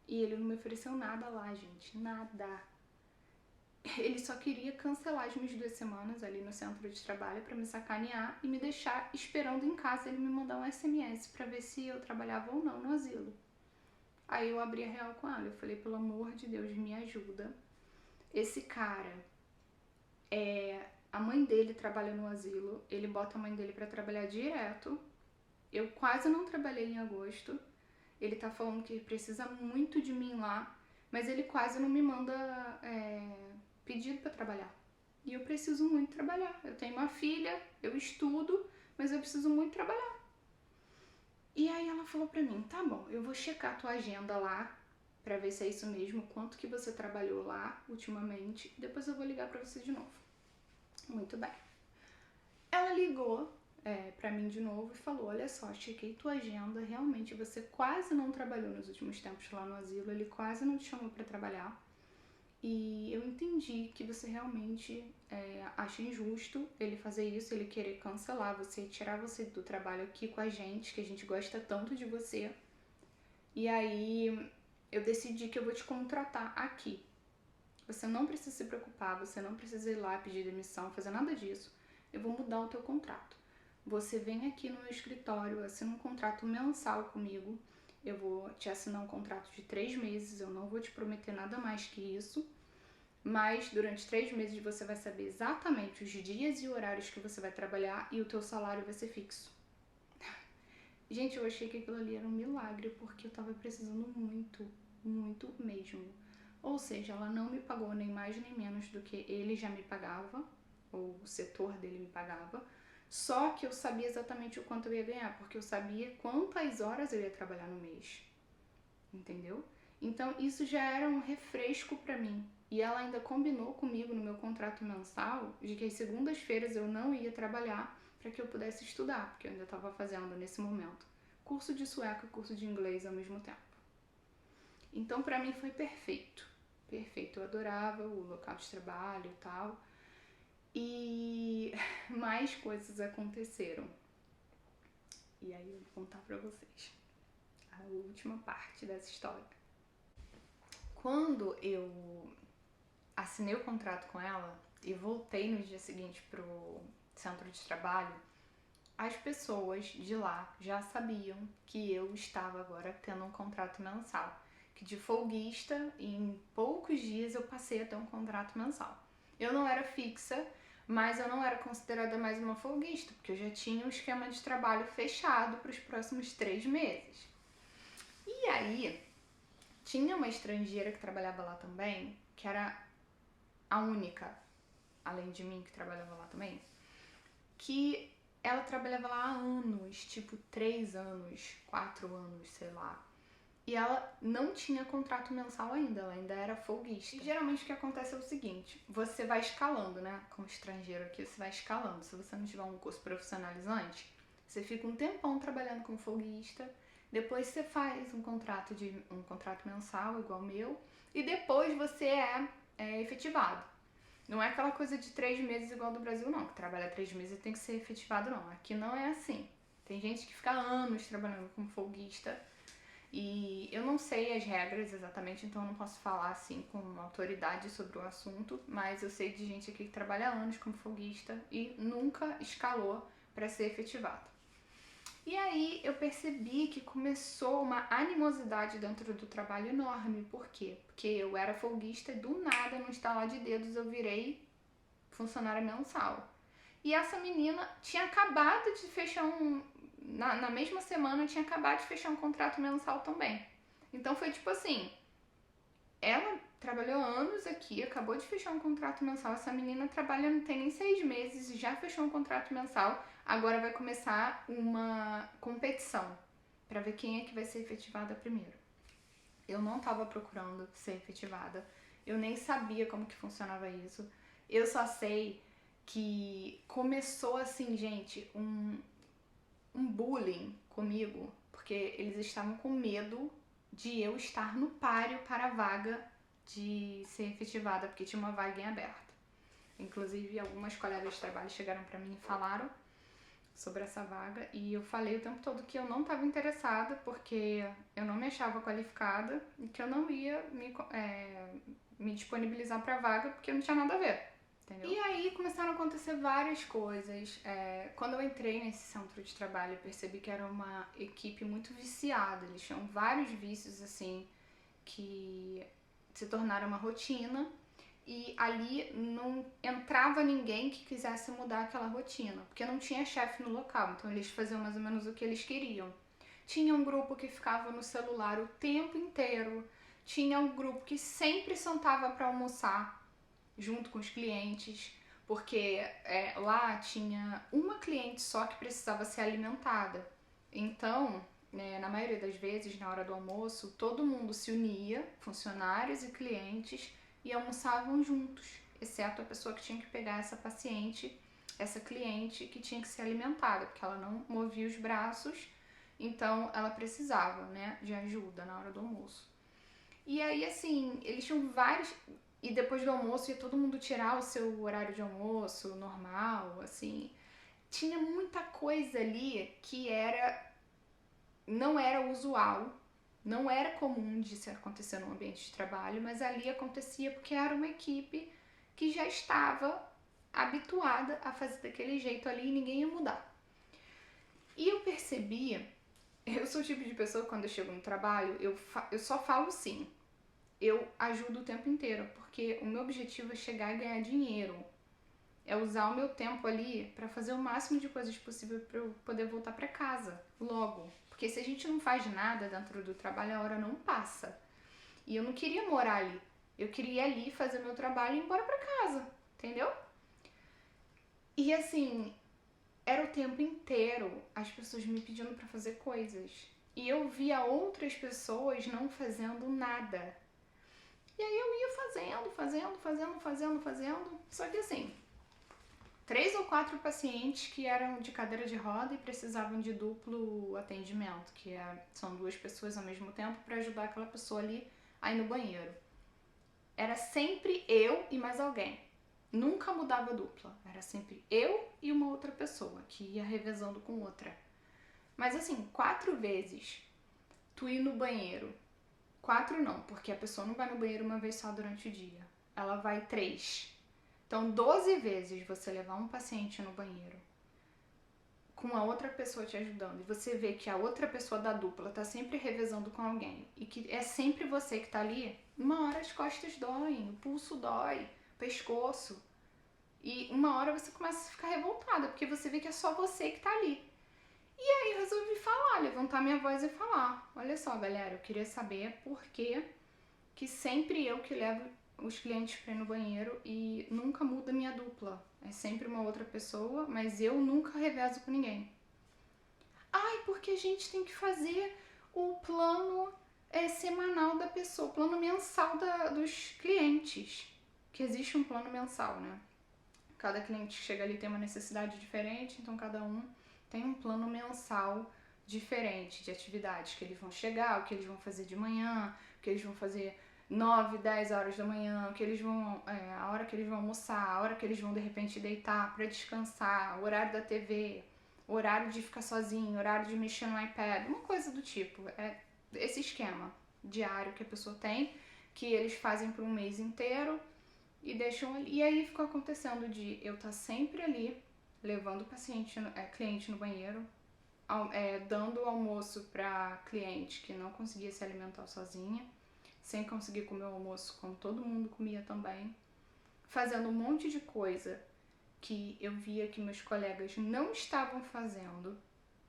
E ele não me ofereceu nada lá, gente, nada. Ele só queria cancelar as minhas 2 semanas ali no centro de trabalho pra me sacanear e me deixar esperando em casa ele me mandar um SMS pra ver se eu trabalhava ou não no asilo. Aí eu abri a real com ela, eu falei, pelo amor de Deus, me ajuda. Esse cara, a mãe dele trabalha no asilo, ele bota a mãe dele pra trabalhar direto. Eu quase não trabalhei em agosto. Ele tá falando que precisa muito de mim lá, mas ele quase não me manda pedido pra trabalhar. E eu preciso muito trabalhar. Eu tenho uma filha, eu estudo, mas eu preciso muito trabalhar. E aí ela falou pra mim, tá bom, eu vou checar a tua agenda lá, pra ver se é isso mesmo, quanto que você trabalhou lá ultimamente, depois eu vou ligar pra você de novo. Muito bem. Ela ligou pra mim de novo e falou, olha só, chequei tua agenda, realmente você quase não trabalhou nos últimos tempos lá no asilo, ele quase não te chamou pra trabalhar. E eu entendi que você realmente acha injusto ele fazer isso, ele querer cancelar você, tirar você do trabalho aqui com a gente, que a gente gosta tanto de você. E aí eu decidi que eu vou te contratar aqui. Você não precisa se preocupar, você não precisa ir lá pedir demissão, fazer nada disso. Eu vou mudar o teu contrato. Você vem aqui no meu escritório, assina um contrato mensal comigo. Eu vou te assinar um contrato de 3 meses, eu não vou te prometer nada mais que isso. Mas durante 3 meses você vai saber exatamente os dias e horários que você vai trabalhar e o teu salário vai ser fixo. Gente, eu achei que aquilo ali era um milagre, porque eu tava precisando muito, muito mesmo. Ou seja, ela não me pagou nem mais nem menos do que ele já me pagava, ou o setor dele me pagava. Só que eu sabia exatamente o quanto eu ia ganhar, porque eu sabia quantas horas eu ia trabalhar no mês. Entendeu? Então isso já era um refresco pra mim. E ela ainda combinou comigo no meu contrato mensal de que as segundas-feiras eu não ia trabalhar para que eu pudesse estudar, porque eu ainda estava fazendo nesse momento curso de sueco e curso de inglês ao mesmo tempo. Então pra mim foi perfeito. Perfeito, eu adorava o local de trabalho e tal. E mais coisas aconteceram. E aí eu vou contar pra vocês a última parte dessa história. Quando eu assinei o contrato com ela e voltei no dia seguinte pro centro de trabalho, as pessoas de lá já sabiam que eu estava agora tendo um contrato mensal. Que de folguista, em poucos dias eu passei a ter um contrato mensal. Eu não era fixa, mas eu não era considerada mais uma folguista, porque eu já tinha um esquema de trabalho fechado para os próximos 3 meses. E aí, tinha uma estrangeira que trabalhava lá também, que era a única, além de mim, que trabalhava lá também, que ela trabalhava lá há anos, tipo 3 anos, 4 anos, sei lá. E ela não tinha contrato mensal ainda, ela ainda era folguista. E geralmente o que acontece é o seguinte, você vai escalando, né? Como estrangeiro aqui, você vai escalando. Se você não tiver um curso profissionalizante, você fica um tempão trabalhando como folguista, depois você faz um contrato mensal igual o meu, e depois você é efetivado. Não é aquela coisa de 3 meses igual do Brasil, não, que trabalha 3 meses e tem que ser efetivado, não. Aqui não é assim. Tem gente que fica anos trabalhando como folguista e eu não sei as regras exatamente, então eu não posso falar assim com autoridade sobre o assunto, mas eu sei de gente aqui que trabalha anos como folguista e nunca escalou para ser efetivado. E aí eu percebi que começou uma animosidade dentro do trabalho enorme. Por quê? Porque eu era folguista e do nada, num estalar de dedos, eu virei funcionária mensal. E essa menina tinha acabado de fechar na mesma semana, tinha acabado de fechar um contrato mensal também. Então foi tipo assim, ela trabalhou anos aqui, acabou de fechar um contrato mensal. Essa menina trabalha não tem nem 6 meses e já fechou um contrato mensal. Agora vai começar uma competição para ver quem é que vai ser efetivada primeiro. Eu não estava procurando ser efetivada. Eu nem sabia como que funcionava isso. Eu só sei que começou assim, gente, um bullying comigo, porque eles estavam com medo de eu estar no páreo para a vaga de ser efetivada, porque tinha uma vaga em aberto. Inclusive, algumas colegas de trabalho chegaram para mim e falaram sobre essa vaga, e eu falei o tempo todo que eu não estava interessada, porque eu não me achava qualificada e que eu não ia me disponibilizar para a vaga, porque não tinha nada a ver. entendeu? E aí começaram a acontecer várias coisas. Quando eu entrei nesse centro de trabalho, eu percebi que era uma equipe muito viciada. Eles tinham vários vícios, assim, que se tornaram uma rotina. E ali não entrava ninguém que quisesse mudar aquela rotina, porque não tinha chefe no local, então eles faziam mais ou menos o que eles queriam. Tinha um grupo que ficava no celular o tempo inteiro, tinha um grupo que sempre sentava para almoçar junto com os clientes, porque lá tinha uma cliente só que precisava ser alimentada. Então, na maioria das vezes, na hora do almoço, todo mundo se unia, funcionários e clientes, e almoçavam juntos, exceto a pessoa que tinha que pegar essa paciente, essa cliente que tinha que ser alimentada, porque ela não movia os braços, então ela precisava, de ajuda na hora do almoço. E aí, assim, eles tinham vários... E depois do almoço ia todo mundo tirar o seu horário de almoço normal, assim. Tinha muita coisa ali que não era usual, não era comum de se acontecer no ambiente de trabalho, mas ali acontecia porque era uma equipe que já estava habituada a fazer daquele jeito ali e ninguém ia mudar. E eu percebia, eu sou o tipo de pessoa que quando eu chego no trabalho, eu só falo sim. Eu ajudo o tempo inteiro, porque o meu objetivo é chegar e ganhar dinheiro. É usar o meu tempo ali para fazer o máximo de coisas possível para eu poder voltar para casa logo. Porque se a gente não faz nada dentro do trabalho, a hora não passa. E eu não queria morar ali. Eu queria ir ali, fazer meu trabalho e ir embora para casa, entendeu? E assim, era o tempo inteiro as pessoas me pedindo para fazer coisas. E eu via outras pessoas não fazendo nada. E aí eu ia fazendo. Só que assim, 3 ou 4 pacientes que eram de cadeira de roda e precisavam de duplo atendimento, que são 2 pessoas ao mesmo tempo para ajudar aquela pessoa ali a ir no banheiro. Era sempre eu e mais alguém. Nunca mudava a dupla. Era sempre eu e uma outra pessoa que ia revezando com outra. Mas assim, 4 vezes tu ir no banheiro. 4 não, porque a pessoa não vai no banheiro uma vez só durante o dia. Ela vai 3. Então, 12 vezes você levar um paciente no banheiro com a outra pessoa te ajudando e você vê que a outra pessoa da dupla tá sempre revezando com alguém e que é sempre você que tá ali, uma hora as costas doem, o pulso dói, o pescoço. E uma hora você começa a ficar revoltada, porque você vê que é só você que tá ali. E aí eu resolvi falar, levantar minha voz e falar: olha só, galera, eu queria saber por que sempre eu que levo os clientes para ir no banheiro e nunca muda minha dupla. É sempre uma outra pessoa, mas eu nunca revezo com ninguém. Ai, porque a gente tem que fazer o plano semanal da pessoa, o plano mensal dos clientes. Que existe um plano mensal, né? Cada cliente que chega ali tem uma necessidade diferente, então cada um tem um plano mensal diferente de atividades que eles vão chegar, o que eles vão fazer de manhã, o que eles vão fazer 9, 10 horas da manhã, que eles vão, a hora que eles vão almoçar, a hora que eles vão de repente deitar para descansar, o horário da TV, o horário de ficar sozinho, o horário de mexer no iPad, uma coisa do tipo. É esse esquema diário que a pessoa tem, que eles fazem por um mês inteiro e deixam ali. E aí ficou acontecendo de eu estar sempre ali, levando o cliente no banheiro, dando almoço para cliente que não conseguia se alimentar sozinha, sem conseguir comer o almoço como todo mundo comia também, fazendo um monte de coisa que eu via que meus colegas não estavam fazendo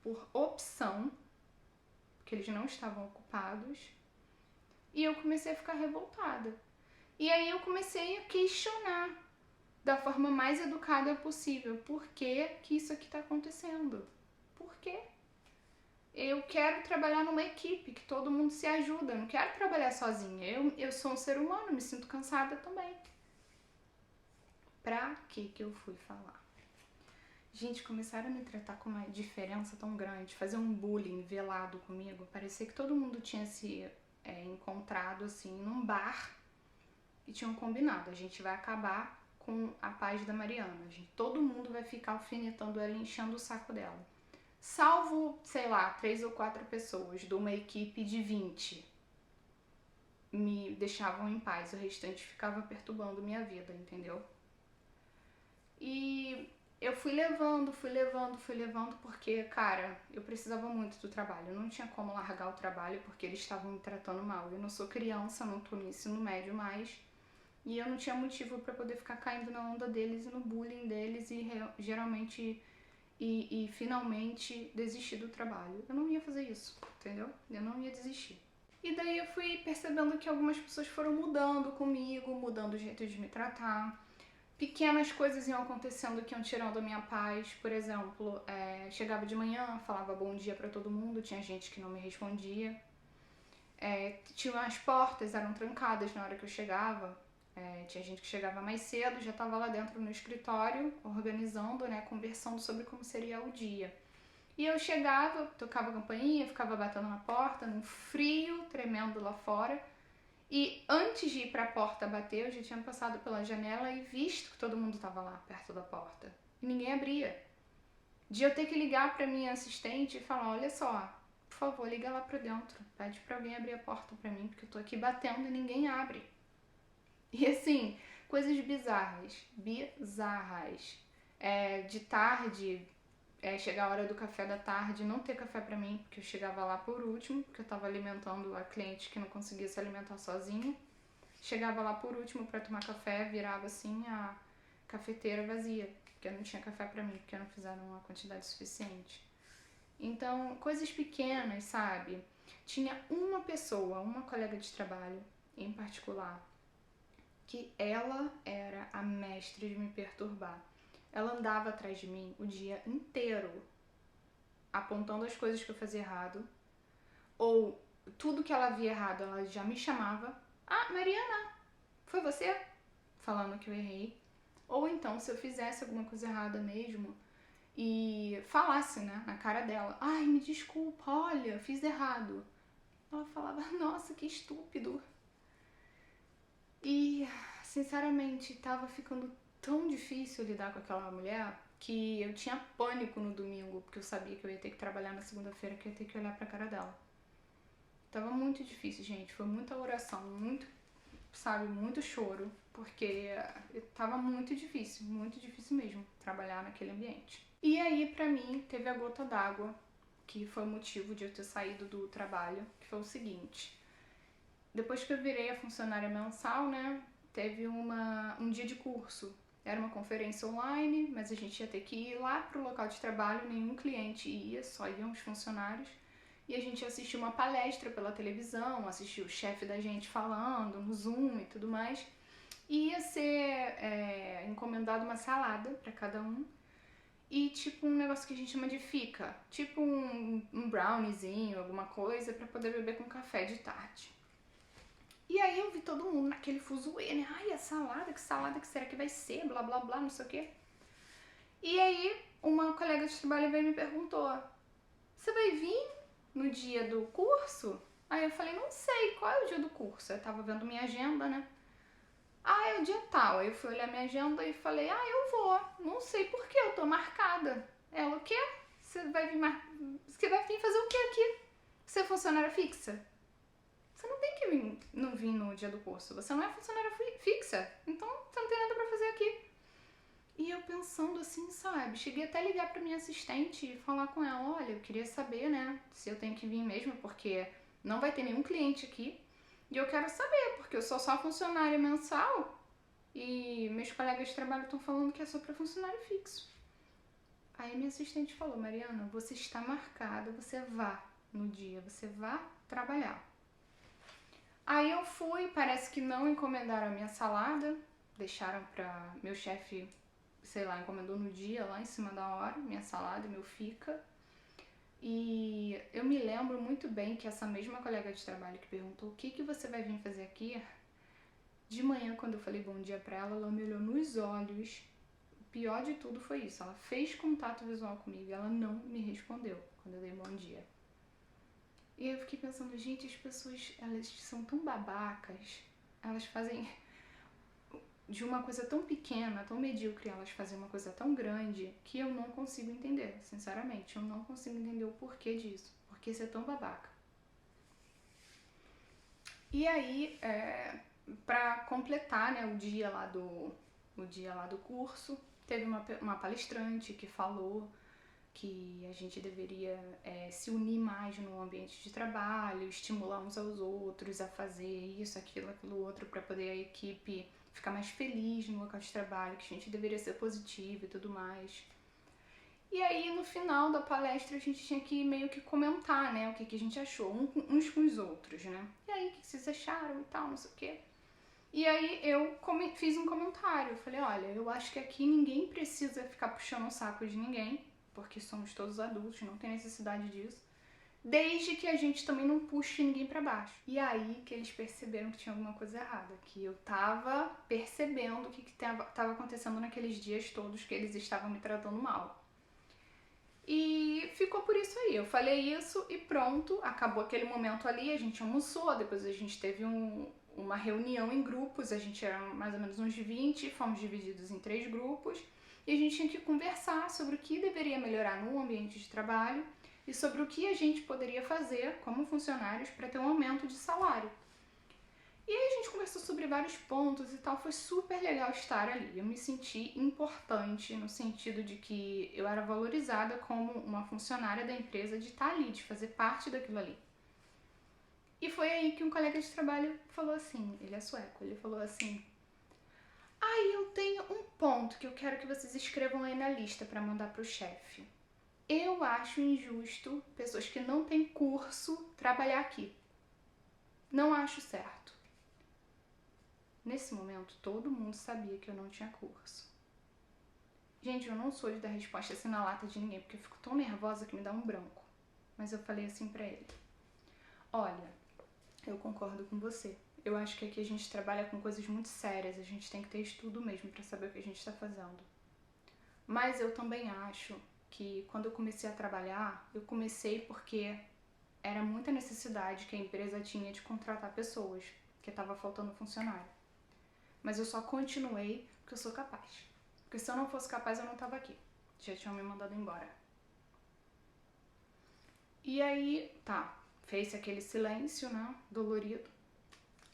por opção, porque eles não estavam ocupados, e eu comecei a ficar revoltada. E aí eu comecei a questionar da forma mais educada possível por que isso aqui está acontecendo. Por quê? Eu quero trabalhar numa equipe, que todo mundo se ajuda. Eu não quero trabalhar sozinha. Eu sou um ser humano, me sinto cansada também. Pra que eu fui falar? Gente, começaram a me tratar com uma diferença tão grande, fazer um bullying velado comigo. Parecia que todo mundo tinha se encontrado assim num bar e tinham combinado: a gente vai acabar com a paz da Mariana. Todo mundo vai ficar alfinetando ela, enchendo o saco dela. Salvo, sei lá, 3 ou 4 pessoas de uma equipe de 20 me deixavam em paz. O restante ficava perturbando minha vida, entendeu? E eu fui levando, porque, cara, eu precisava muito do trabalho. Eu não tinha como largar o trabalho porque eles estavam me tratando mal. Eu não sou criança, não tô no ensino médio mais. E eu não tinha motivo pra poder ficar caindo na onda deles e no bullying deles e geralmente e finalmente desistir do trabalho. Eu não ia fazer isso, entendeu? Eu não ia desistir. E daí eu fui percebendo que algumas pessoas foram mudando comigo, mudando o jeito de me tratar. Pequenas coisas iam acontecendo que iam tirando a minha paz. Por exemplo, chegava de manhã, falava bom dia pra todo mundo, tinha gente que não me respondia. Tinha as portas, eram trancadas na hora que eu chegava. Tinha gente que chegava mais cedo, já estava lá dentro no escritório, organizando, né, conversando sobre como seria o dia. E eu chegava, tocava a campainha, ficava batendo na porta, num frio tremendo lá fora. E antes de ir pra porta bater, eu já tinha passado pela janela e visto que todo mundo estava lá perto da porta. E ninguém abria. De eu ter que ligar pra minha assistente e falar, olha só, por favor, liga lá pra dentro. Pede pra alguém abrir a porta pra mim, porque eu tô aqui batendo e ninguém abre. E assim, coisas bizarras. De tarde, chegar a hora do café da tarde, não ter café pra mim, porque eu chegava lá por último, porque eu tava alimentando a cliente que não conseguia se alimentar sozinha. Chegava lá por último pra tomar café, virava assim a cafeteira vazia, porque não tinha café pra mim, porque não fizeram uma quantidade suficiente. Então, coisas pequenas, sabe? Tinha uma pessoa, uma colega de trabalho em particular, que ela era a mestre de me perturbar. Ela andava atrás de mim o dia inteiro, apontando as coisas que eu fazia errado, ou tudo que ela via errado, ela já me chamava. Ah, Mariana, foi você? Falando que eu errei. Ou então, se eu fizesse alguma coisa errada mesmo e falasse, né, na cara dela, ai, me desculpa, olha, fiz errado. Ela falava, nossa, que estúpido. E, sinceramente, tava ficando tão difícil lidar com aquela mulher que eu tinha pânico no domingo, porque eu sabia que eu ia ter que trabalhar na segunda-feira, que eu ia ter que olhar pra cara dela. Tava muito difícil, gente. Foi muita oração, muito choro, porque tava muito difícil mesmo trabalhar naquele ambiente. E aí, pra mim, teve a gota d'água, que foi o motivo de eu ter saído do trabalho, que foi o seguinte. Depois que eu virei a funcionária mensal, né, teve um dia de curso. Era uma conferência online, mas a gente ia ter que ir lá pro local de trabalho, nenhum cliente ia, só iam os funcionários. E a gente assistiu uma palestra pela televisão, assistiu o chefe da gente falando no Zoom e tudo mais. E ia ser encomendado uma salada para cada um. E tipo um negócio que a gente chama de fika. Tipo um browniezinho, alguma coisa, para poder beber com café de tarde. E aí eu vi todo mundo naquele fuzuê, né? Ai, a salada, que salada que será que vai ser? Blá, blá, blá, não sei o quê. E aí uma colega de trabalho veio e me perguntou, você vai vir no dia do curso? Aí eu falei, não sei, qual é o dia do curso? Eu tava vendo minha agenda, né? Ah, é o dia tal. Aí eu fui olhar minha agenda e falei, ah, eu vou. Não sei por que, eu tô marcada. Ela, o quê? Você vai vir fazer o quê aqui? Você é funcionária fixa? Você não tem que não vir no dia do curso. Você não é funcionária fixa. Então você não tem nada pra fazer aqui. E eu pensando assim, sabe? Cheguei até a ligar pra minha assistente e falar com ela, olha, eu queria saber, né, se eu tenho que vir mesmo, porque não vai ter nenhum cliente aqui. E eu quero saber, porque eu sou só funcionária mensal e meus colegas de trabalho estão falando que é só pra funcionário fixo. Aí minha assistente falou, Mariana, você está marcada, você vá no dia, você vá trabalhar. Aí eu fui, parece que não encomendaram a minha salada, deixaram pra meu chefe, sei lá, encomendou no dia, lá em cima da hora, minha salada, meu fika. E eu me lembro muito bem que essa mesma colega de trabalho que perguntou o que você vai vir fazer aqui, de manhã, quando eu falei bom dia pra ela, ela me olhou nos olhos. O pior de tudo foi isso, ela fez contato visual comigo e ela não me respondeu quando eu dei bom dia. E eu fiquei pensando, gente, as pessoas, elas são tão babacas, elas fazem de uma coisa tão pequena, tão medíocre, elas fazem uma coisa tão grande que eu não consigo entender, sinceramente. Eu não consigo entender o porquê disso, porque isso é tão babaca. E aí, pra completar, né, o dia lá do curso, Teve uma palestrante que falou que a gente deveria se unir mais no ambiente de trabalho, estimular uns aos outros a fazer isso, aquilo outro, para poder a equipe ficar mais feliz no local de trabalho, que a gente deveria ser positivo e tudo mais. E aí, no final da palestra, a gente tinha que meio que comentar, né, o que a gente achou, uns com os outros, né? E aí, o que vocês acharam e tal, não sei o quê. E aí, eu fiz um comentário, eu falei, olha, eu acho que aqui ninguém precisa ficar puxando o saco de ninguém, porque somos todos adultos, não tem necessidade disso, desde que a gente também não puxe ninguém pra baixo. E aí que eles perceberam que tinha alguma coisa errada, que eu tava percebendo o que tava acontecendo naqueles dias todos que eles estavam me tratando mal. E ficou por isso aí, eu falei isso e pronto, acabou aquele momento ali, a gente almoçou, depois a gente teve uma reunião em grupos, a gente era mais ou menos uns 20, fomos divididos em 3 grupos, e a gente tinha que conversar sobre o que deveria melhorar no ambiente de trabalho e sobre o que a gente poderia fazer como funcionários para ter um aumento de salário. E aí a gente conversou sobre vários pontos e tal, foi super legal estar ali. Eu me senti importante no sentido de que eu era valorizada como uma funcionária da empresa, de estar ali, de fazer parte daquilo ali. E foi aí que um colega de trabalho falou assim, ele é sueco, ele falou assim: eu tenho um ponto que eu quero que vocês escrevam aí na lista para mandar pro chefe. Eu acho injusto pessoas que não têm curso trabalhar aqui. Não acho certo. Nesse momento, todo mundo sabia que eu não tinha curso. Gente, eu não sou de dar resposta assim na lata de ninguém, porque eu fico tão nervosa que me dá um branco. Mas eu falei assim pra ele: olha, eu concordo com você. Eu acho que aqui a gente trabalha com coisas muito sérias, a gente tem que ter estudo mesmo pra saber o que a gente tá fazendo. Mas eu também acho que quando eu comecei a trabalhar, eu comecei porque era muita necessidade que a empresa tinha de contratar pessoas, que estava faltando funcionário. Mas eu só continuei porque eu sou capaz. Porque se eu não fosse capaz, eu não estava aqui. Já tinham me mandado embora. E aí, fez aquele silêncio, né, dolorido.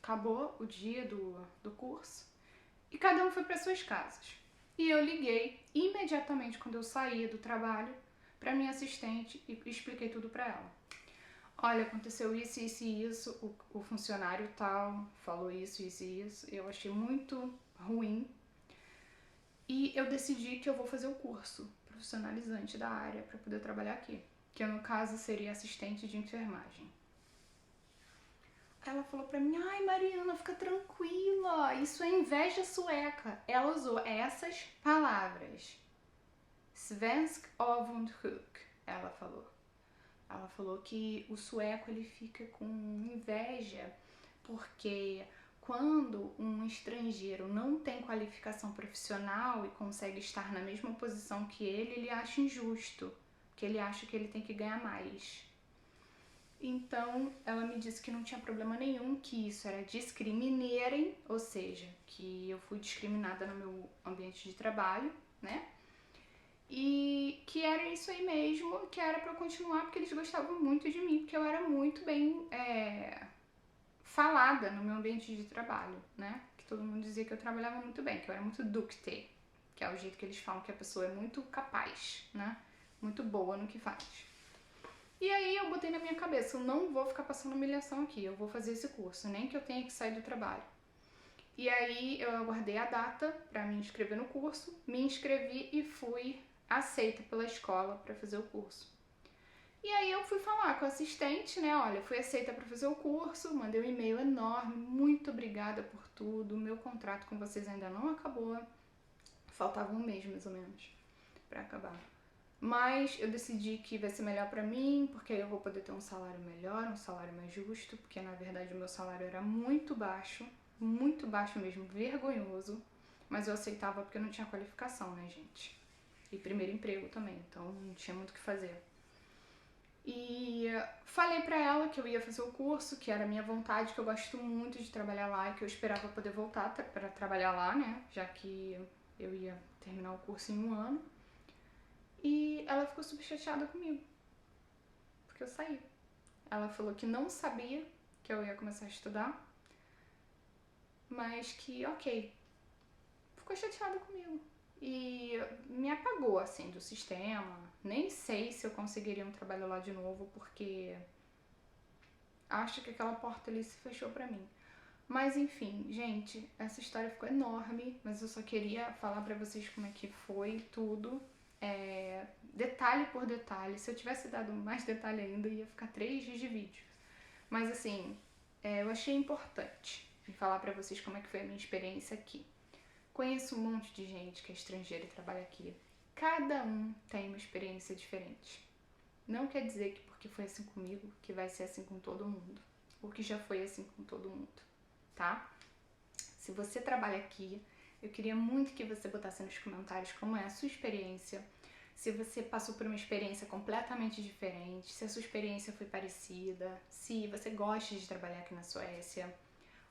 Acabou o dia do curso e cada um foi para suas casas. E eu liguei imediatamente quando eu saí do trabalho para minha assistente e expliquei tudo para ela. Olha, aconteceu isso, isso e isso, o funcionário tal falou isso, isso e isso, eu achei muito ruim e eu decidi que eu vou fazer o curso profissionalizante da área para poder trabalhar aqui, que no caso seria assistente de enfermagem. Ela falou pra mim: ai, Mariana, fica tranquila, isso é inveja sueca. Ela usou essas palavras. Svensk avundsjuk, ela falou. Ela falou que o sueco ele fica com inveja porque quando um estrangeiro não tem qualificação profissional e consegue estar na mesma posição que ele acha injusto, que ele acha que ele tem que ganhar mais. Então, ela me disse que não tinha problema nenhum, que isso era discriminarem, ou seja, que eu fui discriminada no meu ambiente de trabalho, né? E que era isso aí mesmo, que era pra eu continuar, porque eles gostavam muito de mim, porque eu era muito bem falada no meu ambiente de trabalho, né? Que todo mundo dizia que eu trabalhava muito bem, que eu era muito duktig, que é o jeito que eles falam que a pessoa é muito capaz, né? Muito boa no que faz. E aí eu botei na minha cabeça, eu não vou ficar passando humilhação aqui, eu vou fazer esse curso, nem que eu tenha que sair do trabalho. E aí eu aguardei a data para me inscrever no curso, me inscrevi e fui aceita pela escola para fazer o curso. E aí eu fui falar com a assistente, né, olha, fui aceita para fazer o curso, mandei um e-mail enorme, muito obrigada por tudo, meu contrato com vocês ainda não acabou, faltava um mês mais ou menos para acabar. Mas eu decidi que vai ser melhor pra mim, porque aí eu vou poder ter um salário melhor, um salário mais justo, porque na verdade o meu salário era muito baixo mesmo, vergonhoso, mas eu aceitava porque eu não tinha qualificação, né, gente? E primeiro emprego também, então não tinha muito o que fazer. E falei pra ela que eu ia fazer o curso, que era a minha vontade, que eu gosto muito de trabalhar lá e que eu esperava poder voltar pra trabalhar lá, né, já que eu ia terminar o curso em 1 ano. E ela ficou super chateada comigo, porque eu saí. Ela falou que não sabia que eu ia começar a estudar, mas que ok. Ficou chateada comigo. e me apagou assim do sistema. Nem sei se eu conseguiria um trabalho lá de novo, porque acho que aquela porta ali se fechou pra mim. Mas enfim, gente, essa história ficou enorme, mas eu só queria falar pra vocês como é que foi tudo, detalhe por detalhe. Se eu tivesse dado mais detalhe ainda, ia ficar 3 dias de vídeo. Mas assim, eu achei importante falar pra vocês como é que foi a minha experiência aqui. Conheço um monte de gente que é estrangeira e trabalha aqui. Cada um tem uma experiência diferente. Não quer dizer que porque foi assim comigo, que vai ser assim com todo mundo. Ou que já foi assim com todo mundo, tá? Se você trabalha aqui, eu queria muito que você botasse nos comentários como é a sua experiência. Se você passou por uma experiência completamente diferente, se a sua experiência foi parecida, se você gosta de trabalhar aqui na Suécia.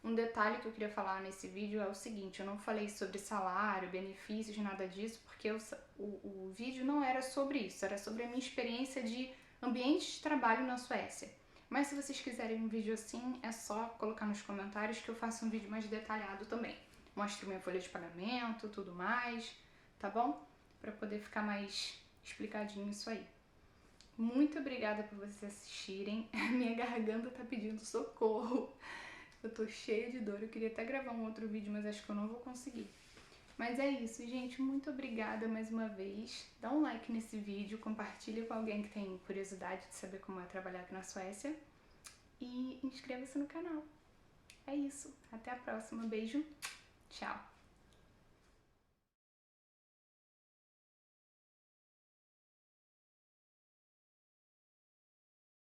Um detalhe que eu queria falar nesse vídeo é o seguinte: eu não falei sobre salário, benefícios, nada disso, porque o vídeo não era sobre isso, era sobre a minha experiência de ambiente de trabalho na Suécia. Mas se vocês quiserem um vídeo assim, é só colocar nos comentários que eu faço um vídeo mais detalhado também. Mostro minha folha de pagamento, tudo mais, tá bom? Pra poder ficar mais explicadinho isso aí. Muito obrigada por vocês assistirem. Minha garganta tá pedindo socorro. Eu tô cheia de dor, eu queria até gravar um outro vídeo, mas acho que eu não vou conseguir. Mas é isso, gente, muito obrigada mais uma vez. Dá um like nesse vídeo, compartilha com alguém que tem curiosidade de saber como é trabalhar aqui na Suécia. E inscreva-se no canal. É isso, até a próxima, beijo, tchau!